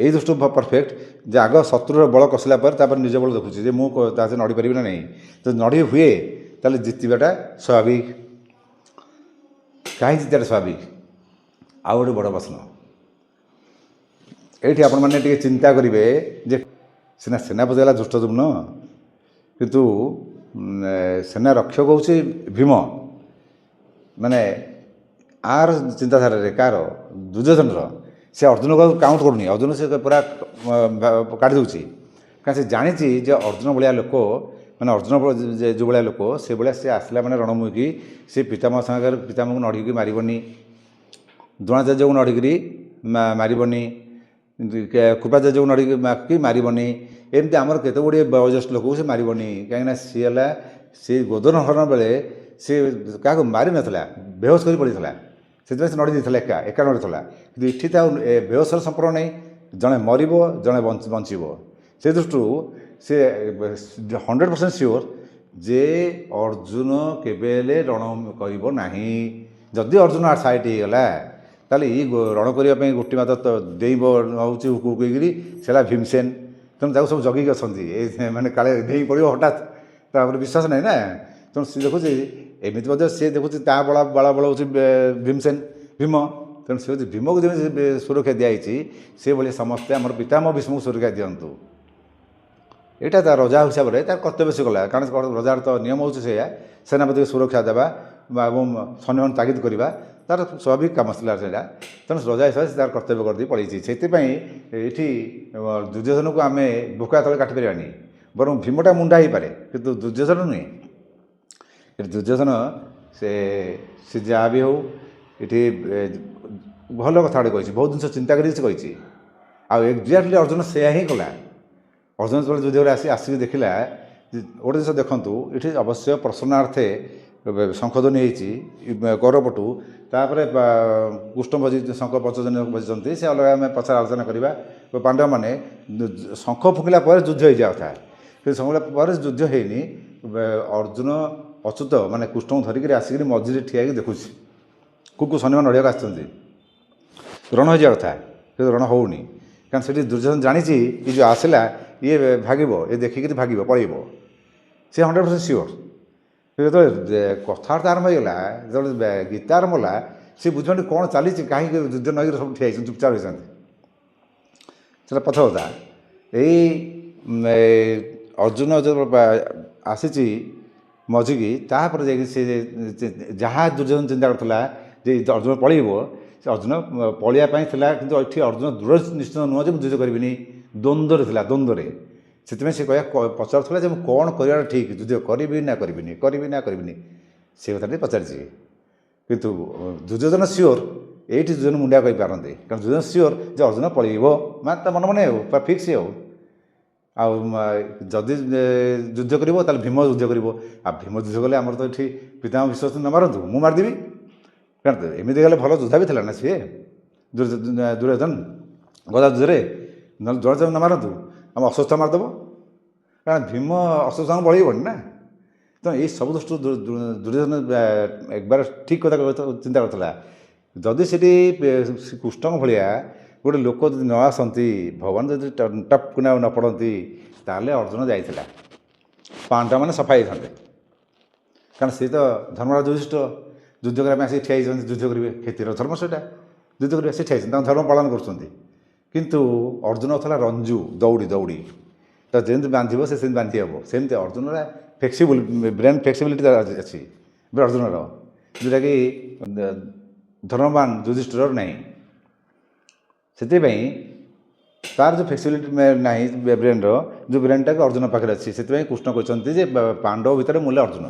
ଏଇ ଦୃଷ୍ଟି ପରଫେକ୍ଟ ଯେ ଆଗ ଶତ୍ରୁର ବଳ କଷିଲା ପରେ ତାପରେ ନିଜ ବଳ ଦେଖୁଛି ଯେ ମୁଁ ତା ସହିତ ନଡ଼ି ପାରିବି ନା ନାହିଁ। ଯଦି ନଡ଼ି ହୁଏ ତାହେଲେ ଜିତିବାଟା ସ୍ୱାଭାବିକ। କାହିଁ ଜିତିବାଟା ସ୍ୱାଭାବିକ? ଆଉ ଗୋଟେ ବଡ଼ ପ୍ରଶ୍ନ ଏଇଠି ଆପଣମାନେ ଟିକେ ଚିନ୍ତା କରିବେ ଯେ ସିନା ସେନାପତି ହେଲା ଧୃଷ୍ଟଦ୍ୟୁମ୍ନ, କିନ୍ତୁ ସେନା ରକ୍ଷକ ହେଉଛି ଭୀମ। ମାନେ ଆର ଚିନ୍ତାଧାରାରେ କାହାର? ଦୁର୍ଯ୍ୟୋଧନର। ସେ ଅର୍ଜୁନକୁ କାଉଣ୍ଟ କରୁନି। ଅର୍ଜୁନ ସେ ପୁରା କାଢ଼ି ଦେଉଛି। କାରଣ ସେ ଜାଣିଛି ଯେ ଅର୍ଜୁନ ଭଳିଆ ଲୋକ, ମାନେ ଅର୍ଜୁନ ଯେଉଁ ଭଳିଆ ଲୋକ ସେଭଳିଆ ସେ ଆସିଲା ମାନେ ରଣଭୂମିକି ସେ ପିତାମହ ସାଙ୍ଗରେ ପିତାମହକୁ ନଢ଼ିକି ମାରିବନି, ଦ୍ରୋଣାଚାର୍ଯ୍ୟକୁ ନଢ଼ିକିରି ମାରିବନି, କୃପାଚାର୍ଯ୍ୟକୁ ନଢ଼ିକି ମାରିବନି। ଏମିତି ଆମର କେତେ ଗୁଡ଼ିଏ ବୟୋଜ୍ୟେଷ୍ଠ ଲୋକକୁ ସେ ମାରିବନି। କାହିଁକିନା ସିଏ ହେଲା ସେ ଗୋଦନ ହରଣ ବେଳେ ସେ କାହାକୁ ମାରିନଥିଲା, ବେହୋସ କରି ପଡ଼ିଥିଲା। ସେଥିପାଇଁ ସେ ନଡ଼ି ଦେଇଥିଲା, ଏକା ନଡ଼ିଥିଲା। କିନ୍ତୁ ଏଠି ତ ଆଉ ବେହୋସର ସମ୍ପର୍କ ନାହିଁ। ଜଣେ ମରିବ, ଜଣେ ବଞ୍ଚିବ। ସେ ଦୃଷ୍ଟିରୁ ସେ 100% ସିଓର ଯେ ଅର୍ଜୁନ କେବେ ହେଲେ ରଣ କରିବ ନାହିଁ। ଯଦି ଅର୍ଜୁନ ସାଇଟ୍ ହେଇଗଲା ତାହେଲେ ଏଇ ରଣ କରିବା ପାଇଁ ଗୋଟି ମାତ୍ର ଡେଇଁବ ହେଉଛି କହିକିରି ସେ ହେଲା ଭୀମସେନ। ତେଣୁ ତାକୁ ସବୁ ଜଗିକି ଅଛନ୍ତି, ମାନେ କାଳେ ଡେଇଁ ପଡ଼ିବ ହଠାତ୍, ତାପରେ ବିଶ୍ୱାସ ନାହିଁ ନା। ତେଣୁ ସେ ଦେଖୁଛି ଏମିତି ମଧ୍ୟ ସେ ଦେଖୁଛି ତା ବଳ ହେଉଛି ଭୀମ। ତେଣୁ ସେ ହେଉଛି ଭୀମକୁ ଯେମିତି ସୁରକ୍ଷା ଦିଆଯାଇଛି ସେଭଳି ସମସ୍ତେ ଆମର ପିତାମହ ଭୀଷ୍ମକୁ ସୁରକ୍ଷା ଦିଅନ୍ତୁ। ଏଇଟା ତା ରଜା ହିସାବରେ ତାର କର୍ତ୍ତବ୍ୟ ସେ କଲା। କାରଣ ରଜାର ତ ନିୟମ ହେଉଛି ସେଇଆ, ସେନାପତିକୁ ସୁରକ୍ଷା ଦେବା ଏବଂ ସୈନ୍ୟମାନଙ୍କୁ ତାଗିଦ କରିବା ତାର ସ୍ୱାଭାବିକ କାମ ଥିଲା ସେଇଟା। ତେଣୁ ରଜା ହିସାବରେ ସେ ତାର କର୍ତ୍ତବ୍ୟ କରିଦେଇ ପଳେଇଛି। ସେଥିପାଇଁ ଏଇଠି ଦୁର୍ଯ୍ୟୋଧନକୁ ଆମେ ଭୋକା ତଳେ କାଟିପାରିବାନି। ବରଂ ଭୀମଟା ମୁଣ୍ଡା ହେଇପାରେ, କିନ୍ତୁ ଦୁର୍ଯ୍ୟୋଧନ ନୁହେଁ। ଏଠି ଦୁର୍ଯ୍ୟୋଧନ ସେ ଯାହା ବି ହେଉ ଏଠି ଭଲ କଥା ଗୋଟେ କହିଛି, ବହୁତ ଜିନିଷ ଚିନ୍ତା କରିକି ସେ କହିଛି। ଆଉ ଏକ୍ଜାକ୍ଟଲି ଅର୍ଜୁନ ସେୟା ହିଁ କଲା। ଅର୍ଜୁନ ଯେତେବେଳେ ଯୁଦ୍ଧରେ ଆସିକି ଦେଖିଲା, ଗୋଟେ ଜିନିଷ ଦେଖନ୍ତୁ, ଏଠି ଅବଶ୍ୟ ପ୍ରସନ୍ନାର୍ଥେ ଶଙ୍ଖଧ୍ୱନି ହେଇଛି କୌରବପଟୁ। ତାପରେ କୃଷ୍ଣ ଶଙ୍ଖ ପଞ୍ଚଜନ୍ୟ ବଜିଛନ୍ତି, ସେ ଅଲଗା ଆମେ ପଛରେ ଆଲୋଚନା କରିବା। ପାଣ୍ଡବମାନେ ଶଙ୍ଖ ଫୁଙ୍କିଲା ପରେ ଯୁଦ୍ଧ ହେଇଯିବା କଥା, କିନ୍ତୁ ଶଙ୍ଖ ପରେ ଯୁଦ୍ଧ ହେଇନି। ଅର୍ଜୁନ ଅଚ୍ୟୁତ ମାନେ କୃଷ୍ଣଙ୍କୁ ଧରିକିରି ଆସିକିରି ମଝିରେ ଠିଆ ହେଇକି ଦେଖୁଛି କେଉଁ ସୈନ୍ୟମାନେ ନଡ଼ିବାକୁ ଆସିଛନ୍ତି। ରଣ ହେଇଯିବା କଥା, କିନ୍ତୁ ରଣ ହେଉନି। କାରଣ ସେଠି ଦୁର୍ଯ୍ୟୋଧନ ଜାଣିଛି ଏ ଯେଉଁ ଆସିଲା ଇଏ ଭାଗିବ, ଏ ଦେଖିକିରି ଭାଗିବ, ପଳେଇବ। ସେ 100% ସିଓର। ଯେତେବେଳେ କଥାବାର୍ତ୍ତା ଆରମ୍ଭ ହେଇଗଲା, ଯେତେବେଳେ ଗୀତା ଆରମ୍ଭ ହେଲା, ସେ ବୁଝିପାରୁନି କ'ଣ ଚାଲିଛି, କାହିଁକି ଯୁଦ୍ଧ ନଈକି ସବୁ ଠିଆ ହେଇଛନ୍ତି, ଚୁପଚାପ ହେଇଛନ୍ତି। ସେଟା ପଛ କଥା। ଏଇ ଅର୍ଜୁନ ଯେତେବେଳେ ଆସିଛି ମଝିକି, ତାପରେ ଯାଇକି ସେ ଯାହା ଦୁର୍ଯ୍ୟୋଧନ ଚିନ୍ତା କରୁଥିଲା ଯେ ଅର୍ଜୁନ ପଳେଇବ, ସେ ଅର୍ଜୁନ ପଳେଇବା ପାଇଁ ଥିଲା। କିନ୍ତୁ ଏଠି ଅର୍ଜୁନ ଦୃଢ଼ ନିଶ୍ଚିତ ନୁହଁ ଯେ ମୁଁ ଯୁଦ୍ଧ କରିବିନି, ଦ୍ୱନ୍ଦ୍ୱରେ ଥିଲା, ଦ୍ୱନ୍ଦ୍ୱରେ। ସେଥିପାଇଁ ସେ ପଚାରୁଥିଲା ଯେ ମୁଁ କ'ଣ କରିବାଟା ଠିକ୍, ଯୁଦ୍ଧ କରିବି ନା କରିବିନି, ସେ କଥାଟି ପଚାରିଛି। କିନ୍ତୁ ଦୁର୍ଯ୍ୟୋଧନ ସିଓର, ଏଇଠି ଦୁର୍ଯ୍ୟୋଧନ ମୁଣ୍ଡିଆ କହିପାରନ୍ତି। କାରଣ ଦୁର୍ଯ୍ୟୋଧନ ସିଓର ଯେ ଅର୍ଜୁନ ପଳେଇବ, ମାନେ ତା ମନେ ଆଉ ପୁରା ଫିକ୍ସ। ଆଉ ଯଦି ଯୁଦ୍ଧ କରିବ ତାହେଲେ ଭୀମ ଯୁଦ୍ଧ କରିବ। ଆଉ ଭୀମ ଯୁଦ୍ଧ କଲେ ଆମର ତ ଏଠି ପିତାମହ ଭୀଷ୍ମ ନ ମାରନ୍ତୁ, ମୁଁ ମାରିଦେବି। କାରଣ ଏମିତି ଗଲେ ଭଲ ଯୋଦ୍ଧା ବି ଥିଲା ନା ସିଏ ଦୁର୍ଯ୍ୟୋଧନ ଗଦା ଯୁଦ୍ଧରେ। ନହେଲେ ଦ୍ରୋଣାଚାର୍ଯ୍ୟ ନ ମାରନ୍ତୁ, ଆମ ଅଶ୍ୱତ୍ଥ ମାରିଦେବ। କାରଣ ଭୀମ ଅଶ୍ୱତ୍ଥାଙ୍କୁ ବଳେଇବନି ନା। ତେଣୁ ଏଇ ସବୁ ଦୃଷ୍ଟିରୁ ଦୁର୍ଯ୍ୟୋଧନ ଏକବାର ଠିକ୍ କଥା ଚିନ୍ତା କରୁଥିଲା। ଯଦି ସେଠି କୃଷ୍ଣଙ୍କ ଭଳିଆ ଗୋଟେ ଲୋକ ଯଦି ନ ଆସନ୍ତି, ଭଗବାନ ଯଦି ଟପ୍ କିନା ନ ପଡ଼ନ୍ତି, ତାହେଲେ ଅର୍ଜୁନ ଯାଇଥିଲା, ପାଣ୍ଡବମାନେ ସଫା ହେଇଥାନ୍ତେ। କାରଣ ସେ ତ ଧର୍ମରାଜ ଯୁଧିଷ୍ଠିର ଯୁଦ୍ଧ କରିବା ପାଇଁ ଆସିକି ଠିଆ ହେଇଛନ୍ତି, ଯୁଦ୍ଧ କରିବେ, କ୍ଷେତ୍ରୀର ଧର୍ମ ସେଇଟା, ଯୁଦ୍ଧ କରିବା ସେ ଠିଆ ହେଇଛନ୍ତି, ତାଙ୍କ ଧର୍ମ ପାଳନ କରୁଛନ୍ତି। କିନ୍ତୁ ଅର୍ଜୁନ ଥିଲା ରଞ୍ଜୁ, ଦୌଡ଼ି ତ ଯେମିତି ବାନ୍ଧିବ ସେ ସେମିତି ବାନ୍ଧି ହେବ। ସେମିତି ଅର୍ଜୁନର ଫ୍ଲେକ୍ସିବୁଲ୍ ବ୍ରେନ୍ ଫ୍ଲେକ୍ସିବିଲିଟି ଅଛି ଅର୍ଜୁନର, ଯେଉଁଟାକି ଧର୍ମବାନ ଯୁଧିଷ୍ଠିରର ନାହିଁ। ସେଥିପାଇଁ ତାର ଯେଉଁ ଫ୍ଲେକ୍ସିବିଲିଟି ନାହିଁ ବ୍ରେନ୍ର, ଯେଉଁ ବ୍ରେନ୍ଟାକୁ ଅର୍ଜୁନ ପାଖରେ ଅଛି, ସେଥିପାଇଁ କୃଷ୍ଣ କହିଛନ୍ତି ଯେ ପାଣ୍ଡବ ଭିତରେ ମୂଲ୍ୟ ଅର୍ଜୁନ,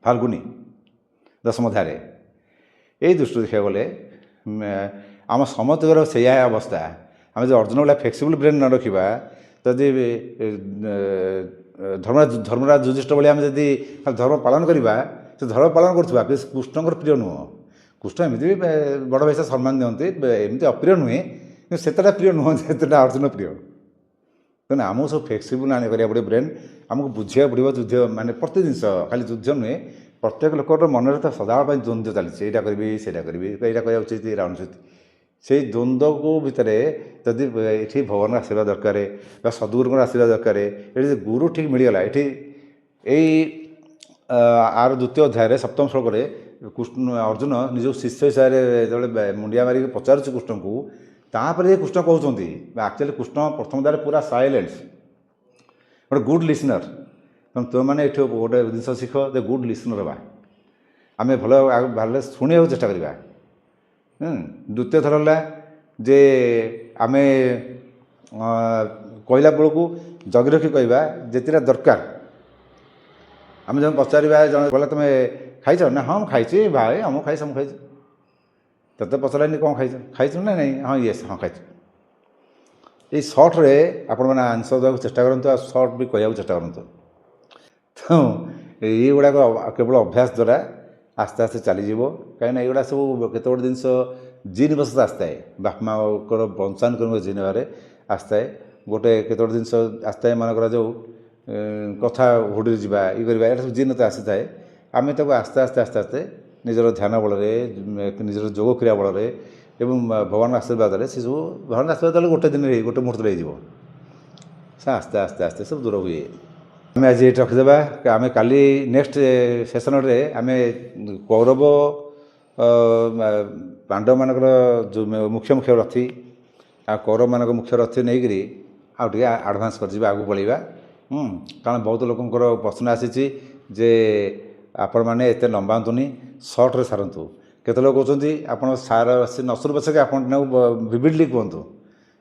ଫାଲ୍ଗୁନି ଦଶମ ଅଧ୍ୟାୟରେ। ଏଇ ଦୃଷ୍ଟିରୁ ଦେଖିବାକୁ ଗଲେ ଆମ ସମସ୍ତଙ୍କର ସେଇଆ ଅବସ୍ଥା। ଆମେ ଯଦି ଅର୍ଜୁନ ଭଳିଆ ଫ୍ଲେକ୍ସିବୁଲ୍ ବ୍ରେନ୍ ନ ରଖିବା, ଯଦି ଧର୍ମରାଜ ଯୁଧିଷ୍ଠିର ଭଳିଆ ଆମେ ଯଦି ଧର୍ମ ପାଳନ କରିବା, ସେ ଧର୍ମ ପାଳନ କରୁଥିବା କୃଷ୍ଣଙ୍କର ପ୍ରିୟ ନୁହଁ। କୃଷ୍ଣ ଏମିତି ବି ବଡ଼ ଭାଇ ସମ୍ମାନ ଦିଅନ୍ତି, ଏମିତି ଅପ୍ରିୟ ନୁହେଁ, କିନ୍ତୁ ସେତେଟା ପ୍ରିୟ ନୁହଁ ଯେତେଟା ଅର୍ଜୁନ ପ୍ରିୟ। ତେଣୁ ଆମକୁ ସବୁ ଫ୍ଲେକ୍ସିବୁଲ୍ ଆଣି କରିବାକୁ ପଡ଼ିବ ବ୍ରେନ୍, ଆମକୁ ବୁଝିବାକୁ ପଡ଼ିବ ଯୁଦ୍ଧ ମାନେ ପ୍ରତି ଜିନିଷ, ଖାଲି ଯୁଦ୍ଧ ନୁହେଁ, ପ୍ରତ୍ୟେକ ଲୋକର ମନରେ ତ ସଦାବେଳେ ପାଇଁ ଦ୍ୱନ୍ଦ୍ୱ ଚାଲିଛି, ଏଇଟା କରିବି ସେଇଟା କରିବି, ଏଇଟା କରିବା ଉଚିତ ଏଇଟା ଅନୁଚିତ। ସେଇ ଦ୍ୱନ୍ଦ୍ୱକୁ ଭିତରେ ଯଦି ଏଠି ଭଗବାନଙ୍କ ଆଶୀର୍ବାଦ ଦରକାର ବା ସଦ୍ଗୁରୁଙ୍କର ଆଶୀର୍ବାଦ ଦରକାର, ଏଠି ଯଦି ଗୁରୁ ଠିକ୍ ମିଳିଗଲା, ଏଠି ଏଇ ଆର ଦ୍ୱିତୀୟ ଅଧ୍ୟାୟରେ ସପ୍ତମ ଶ୍ଲୋକରେ ଅର୍ଜୁନ ନିଜକୁ ଶିଷ୍ୟ ହିସାବରେ ଯେତେବେଳେ ମୁଣ୍ଡିଆ ମାରିକି ପଚାରୁଛି କୃଷ୍ଣଙ୍କୁ, ତାପରେ କୃଷ୍ଣ କହୁଛନ୍ତି, ଆକ୍ଚୁଆଲି କୃଷ୍ଣ ପ୍ରଥମ ଦ୍ୱାରା ପୁରା ସାଇଲେନ୍ସ, ଗୋଟେ ଗୁଡ୍ ଲିସନର। ତେଣୁ ତୁମେମାନେ ଏଠି ଗୋଟେ ଜିନିଷ ଶିଖ ଯେ ଗୁଡ୍ ଲିସନର ହେବା, ଆମେ ଭଲ ଭାବରେ ଶୁଣିବାକୁ ଚେଷ୍ଟା କରିବା। ଦ୍ୱିତୀୟ ଥର ହେଲା ଯେ ଆମେ କହିଲା ବେଳକୁ ଜଗି ରଖି କହିବା, ଯେତେଟା ଦରକାର। ଆମେ ଜଣେ ପଚାରିବା, ଜଣେ କହିଲା ତୁମେ ଖାଇଛ ନା, ହଁ ମୁଁ ଖାଇଛି ଭାଇ, ମୁଁ ଖାଇଛି ମୁଁ ଖାଇଛି। ତତେ ପଚାରିଲାନି କ'ଣ ଖାଇଛୁ ନା ନାହିଁ, ହଁ ୟେସ୍ ହଁ ଖାଇଛୁ। ଏଇ ସର୍ଟରେ ଆପଣମାନେ ଆନ୍ସର ଦେବାକୁ ଚେଷ୍ଟା କରନ୍ତୁ, ଆଉ ସର୍ଟ ବି କହିବାକୁ ଚେଷ୍ଟା କରନ୍ତୁ। ତେଣୁ ଏଇଗୁଡ଼ାକ କେବଳ ଅଭ୍ୟାସ ଦ୍ୱାରା ଆସ୍ତେ ଆସ୍ତେ ଚାଲିଯିବ। କାହିଁକିନା ଏଇଗୁଡ଼ା ସବୁ କେତେ ଗୁଡ଼ିଏ ଜିନିଷ ଜିନ୍ ବଶତଃ ଆସିଥାଏ, ବାପା ମାଆଙ୍କର ବଂଶାନୁକ୍ରମିକ ଜିନ୍ ଭାବରେ ଆସିଥାଏ। ଗୋଟେ କେତେ ଗୁଡ଼ିଏ ଜିନିଷ ଆସିଥାଏ, ମନେକର ଯେଉଁ କଥା ହୁଡ଼ିରେ ଯିବା, ଇଏ କରିବା, ଏଇଟା ସବୁ ଜିନ୍ ଆସିଥାଏ। ଆମେ ତାକୁ ଆସ୍ତେ ଆସ୍ତେ ନିଜର ଧ୍ୟାନ ବଳରେ, ନିଜର ଯୋଗ କ୍ରିୟା ବଳରେ ଏବଂ ଭଗବାନଙ୍କ ଆଶୀର୍ବାଦରେ ସେସବୁ, ଭଗବାନଙ୍କ ଆଶୀର୍ବାଦ ହେଲେ ଗୋଟେ ଦିନରେ ଗୋଟେ ମୁହୂର୍ତ୍ତରେ ହେଇଯିବ, ସେ ଆସ୍ତେ ଆସ୍ତେ ସବୁ ଦୂର ହୁଏ। ଆମେ ଆଜି ଏଇଠି ରଖିଦେବା। ଆମେ କାଲି ନେକ୍ସଟ ସେସନରେ ଆମେ କୌରବ ପାଣ୍ଡବମାନଙ୍କର ଯେଉଁ ମୁଖ୍ୟ ରଥୀ ଆଉ କୌରବମାନଙ୍କ ମୁଖ୍ୟ ରଥୀ ନେଇକରି ଆଉ ଟିକେ ଆଡ଼ଭାନ୍ସ କରିଯିବା, ଆଗକୁ ପଳାଇବା। କାରଣ ବହୁତ ଲୋକଙ୍କର ପ୍ରଶ୍ନ ଆସିଛି ଯେ ଆପଣମାନେ ଏତେ ଲମ୍ବାନ୍ତୁନି, ସର୍ଟରେ ସାରନ୍ତୁ। କେତେ ଲୋକ କହୁଛନ୍ତି ଆପଣ ନସୁର ପଛକେ ଆପଣ ଭିଭିଡ଼ଲି କୁହନ୍ତୁ।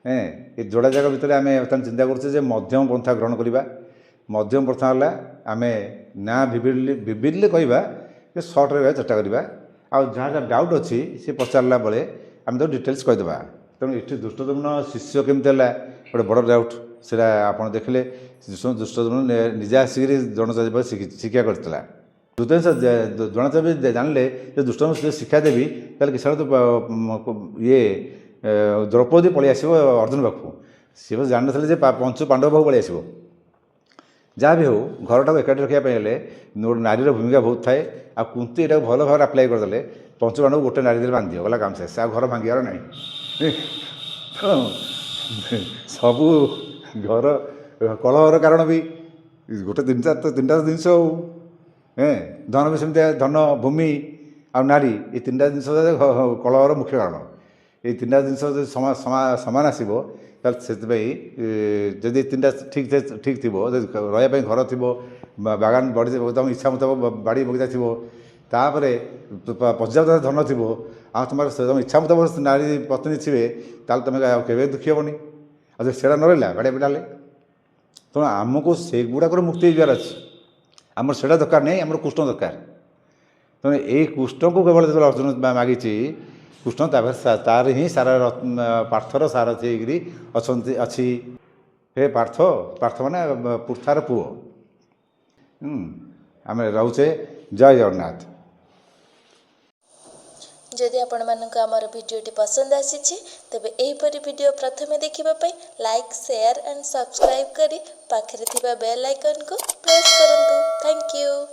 ଏ ଯୋଡ଼ା ଜାଗା ଭିତରେ ଆମେ ବର୍ତ୍ତମାନ ଚିନ୍ତା କରୁଛେ ଯେ ମଧ୍ୟମ ପନ୍ଥା ଗ୍ରହଣ କରିବା। ମଧ୍ୟମ ପନ୍ଥା ହେଲା ଆମେ ନା ଭିଭିଡ଼ଲି କହିବା, ଯେ ସର୍ଟରେ ରହିବା ଚେଷ୍ଟା କରିବା। ଆଉ ଯାହା ଯାହା ଡାଉଟ୍ ଅଛି ସେ ପଚାରିଲା ବେଳେ ଆମେ ତାକୁ ଡିଟେଲ୍ସ କହିଦେବା। ତେଣୁ ଏଠି ଦୁଷ୍ଟଦ୍ୟୁମ୍ନ ଶିଷ୍ୟ କେମିତି ହେଲା ଗୋଟେ ବଡ଼ ଡାଉଟ୍, ସେଇଟା ଆପଣ ଦେଖିଲେ ଦୁଷ୍ଟଦ୍ୟୁମ୍ନ ନିଜେ ଆସିକରି ଦ୍ରୋଣାଚାର୍ଯ୍ୟ ଶିକ୍ଷା କରିଥିଲା। ଦ୍ରୋଣାଚାର୍ଯ୍ୟ ଜାଣିଲେ ଯେ ଦୁଷ୍ଟଦ୍ୟୁମ୍ନ ଶିକ୍ଷା ଦେବି, ତାହେଲେ କିଛି ଇଏ ଦ୍ରୌପଦୀ ପଳେଇ ଆସିବ ଅର୍ଜୁନ ପାଖକୁ। ସିଏ ଜାଣିନଥିଲେ ଯେ ପଞ୍ଚୁ ପାଣ୍ଡବ ପାଖକୁ ପଳେଇ ଆସିବ। ଯାହା ବି ହେଉ, ଘରଟାକୁ ଏକାଠି ରଖିବା ପାଇଁ ହେଲେ ନାରୀର ଭୂମିକା ବହୁତ ଥାଏ। ଆଉ କୁନ୍ତି ଏଟାକୁ ଭଲ ଭାବରେ ଆପ୍ଲାଏ କରିଦେଲେ ପଞ୍ଚୁପାଣ୍ଡବକୁ ଗୋଟେ ନାରୀ ଦେହରେ ବାନ୍ଧିବ, ଗଲା କାମ ଶେଷ, ଆଉ ଘର ଭାଙ୍ଗିବାର ନାହିଁ। ସବୁ ଘର କଳହର କାରଣ ବି ଗୋଟେ ତିନିଟା ଜିନିଷ। ଆଉ ଧନ ବି ସେମିତିଆ, ଧନ, ଭୂମି ଆଉ ନାରୀ, ଏ ତିନିଟା ଜିନିଷ କଳହର ମୁଖ୍ୟ କାରଣ। ଏଇ ତିନିଟା ଜିନିଷ ଯଦି ସମାନ ଆସିବ, ତାହେଲେ ସେଥିପାଇଁ ଯଦି ତିନିଟା ଠିକ୍ ଥିବ, ଯଦି ରହିବା ପାଇଁ ଘର ଥିବ, ବାଗାନ ବଢ଼ି ତୁମ ଇଚ୍ଛା ମୁତାବକ ବାଡ଼ି ବଗିଚା ଥିବ, ତାପରେ ପର୍ଯ୍ୟାପ୍ତ ଧନ ଥିବ, ଆଉ ତୁମ ଇଚ୍ଛା ମୁତାବକ ନାରୀ ପତ୍ନୀ ଥିବେ, ତାହେଲେ ତୁମେ କେବେ ଦୁଃଖୀ ହେବନି। ଆଉ ଯଦି ସେଇଟା ନ ରହିଲା, ବାଡ଼ିଆ ପିଟା ହେଲେ। ତେଣୁ ଆମକୁ ସେଗୁଡ଼ାକରୁ ମୁକ୍ତି ଯିବାର ଅଛି। ଆମର ସେଇଟା ଦରକାର ନାହିଁ, ଆମର କୃଷ୍ଣ ଦରକାର। ତେଣୁ ଏଇ କୃଷ୍ଣକୁ କେବଳ ଯେତେବେଳେ ଅର୍ଜୁନ ମାଗିଛି, କୃଷ୍ଣ ତାର ହିଁ ସାରା ପାର୍ଥର ସାରଥି ହେଇକରି ଅଛି। ହେ ପାର୍ଥ ମାନେ ପୃଥାର ପୁଅ। ଆମେ ରହୁଛେ। ଜୟ ଜଗନ୍ନାଥ। ଯଦି ଆପଣମାନଙ୍କୁ ଆମର ଭିଡ଼ିଓଟି ପସନ୍ଦ ଆସିଛି, ତେବେ ଏହିପରି ଭିଡ଼ିଓ ପ୍ରଥମେ ଦେଖିବା ପାଇଁ ଲାଇକ୍, ସେୟାର ଆଣ୍ଡ ସବସ୍କ୍ରାଇବ୍ କରି ପାଖରେ ଥିବା ବେଲ୍ ଆଇକନ୍କୁ ପ୍ରେସ୍ କରନ୍ତୁ। Thank you.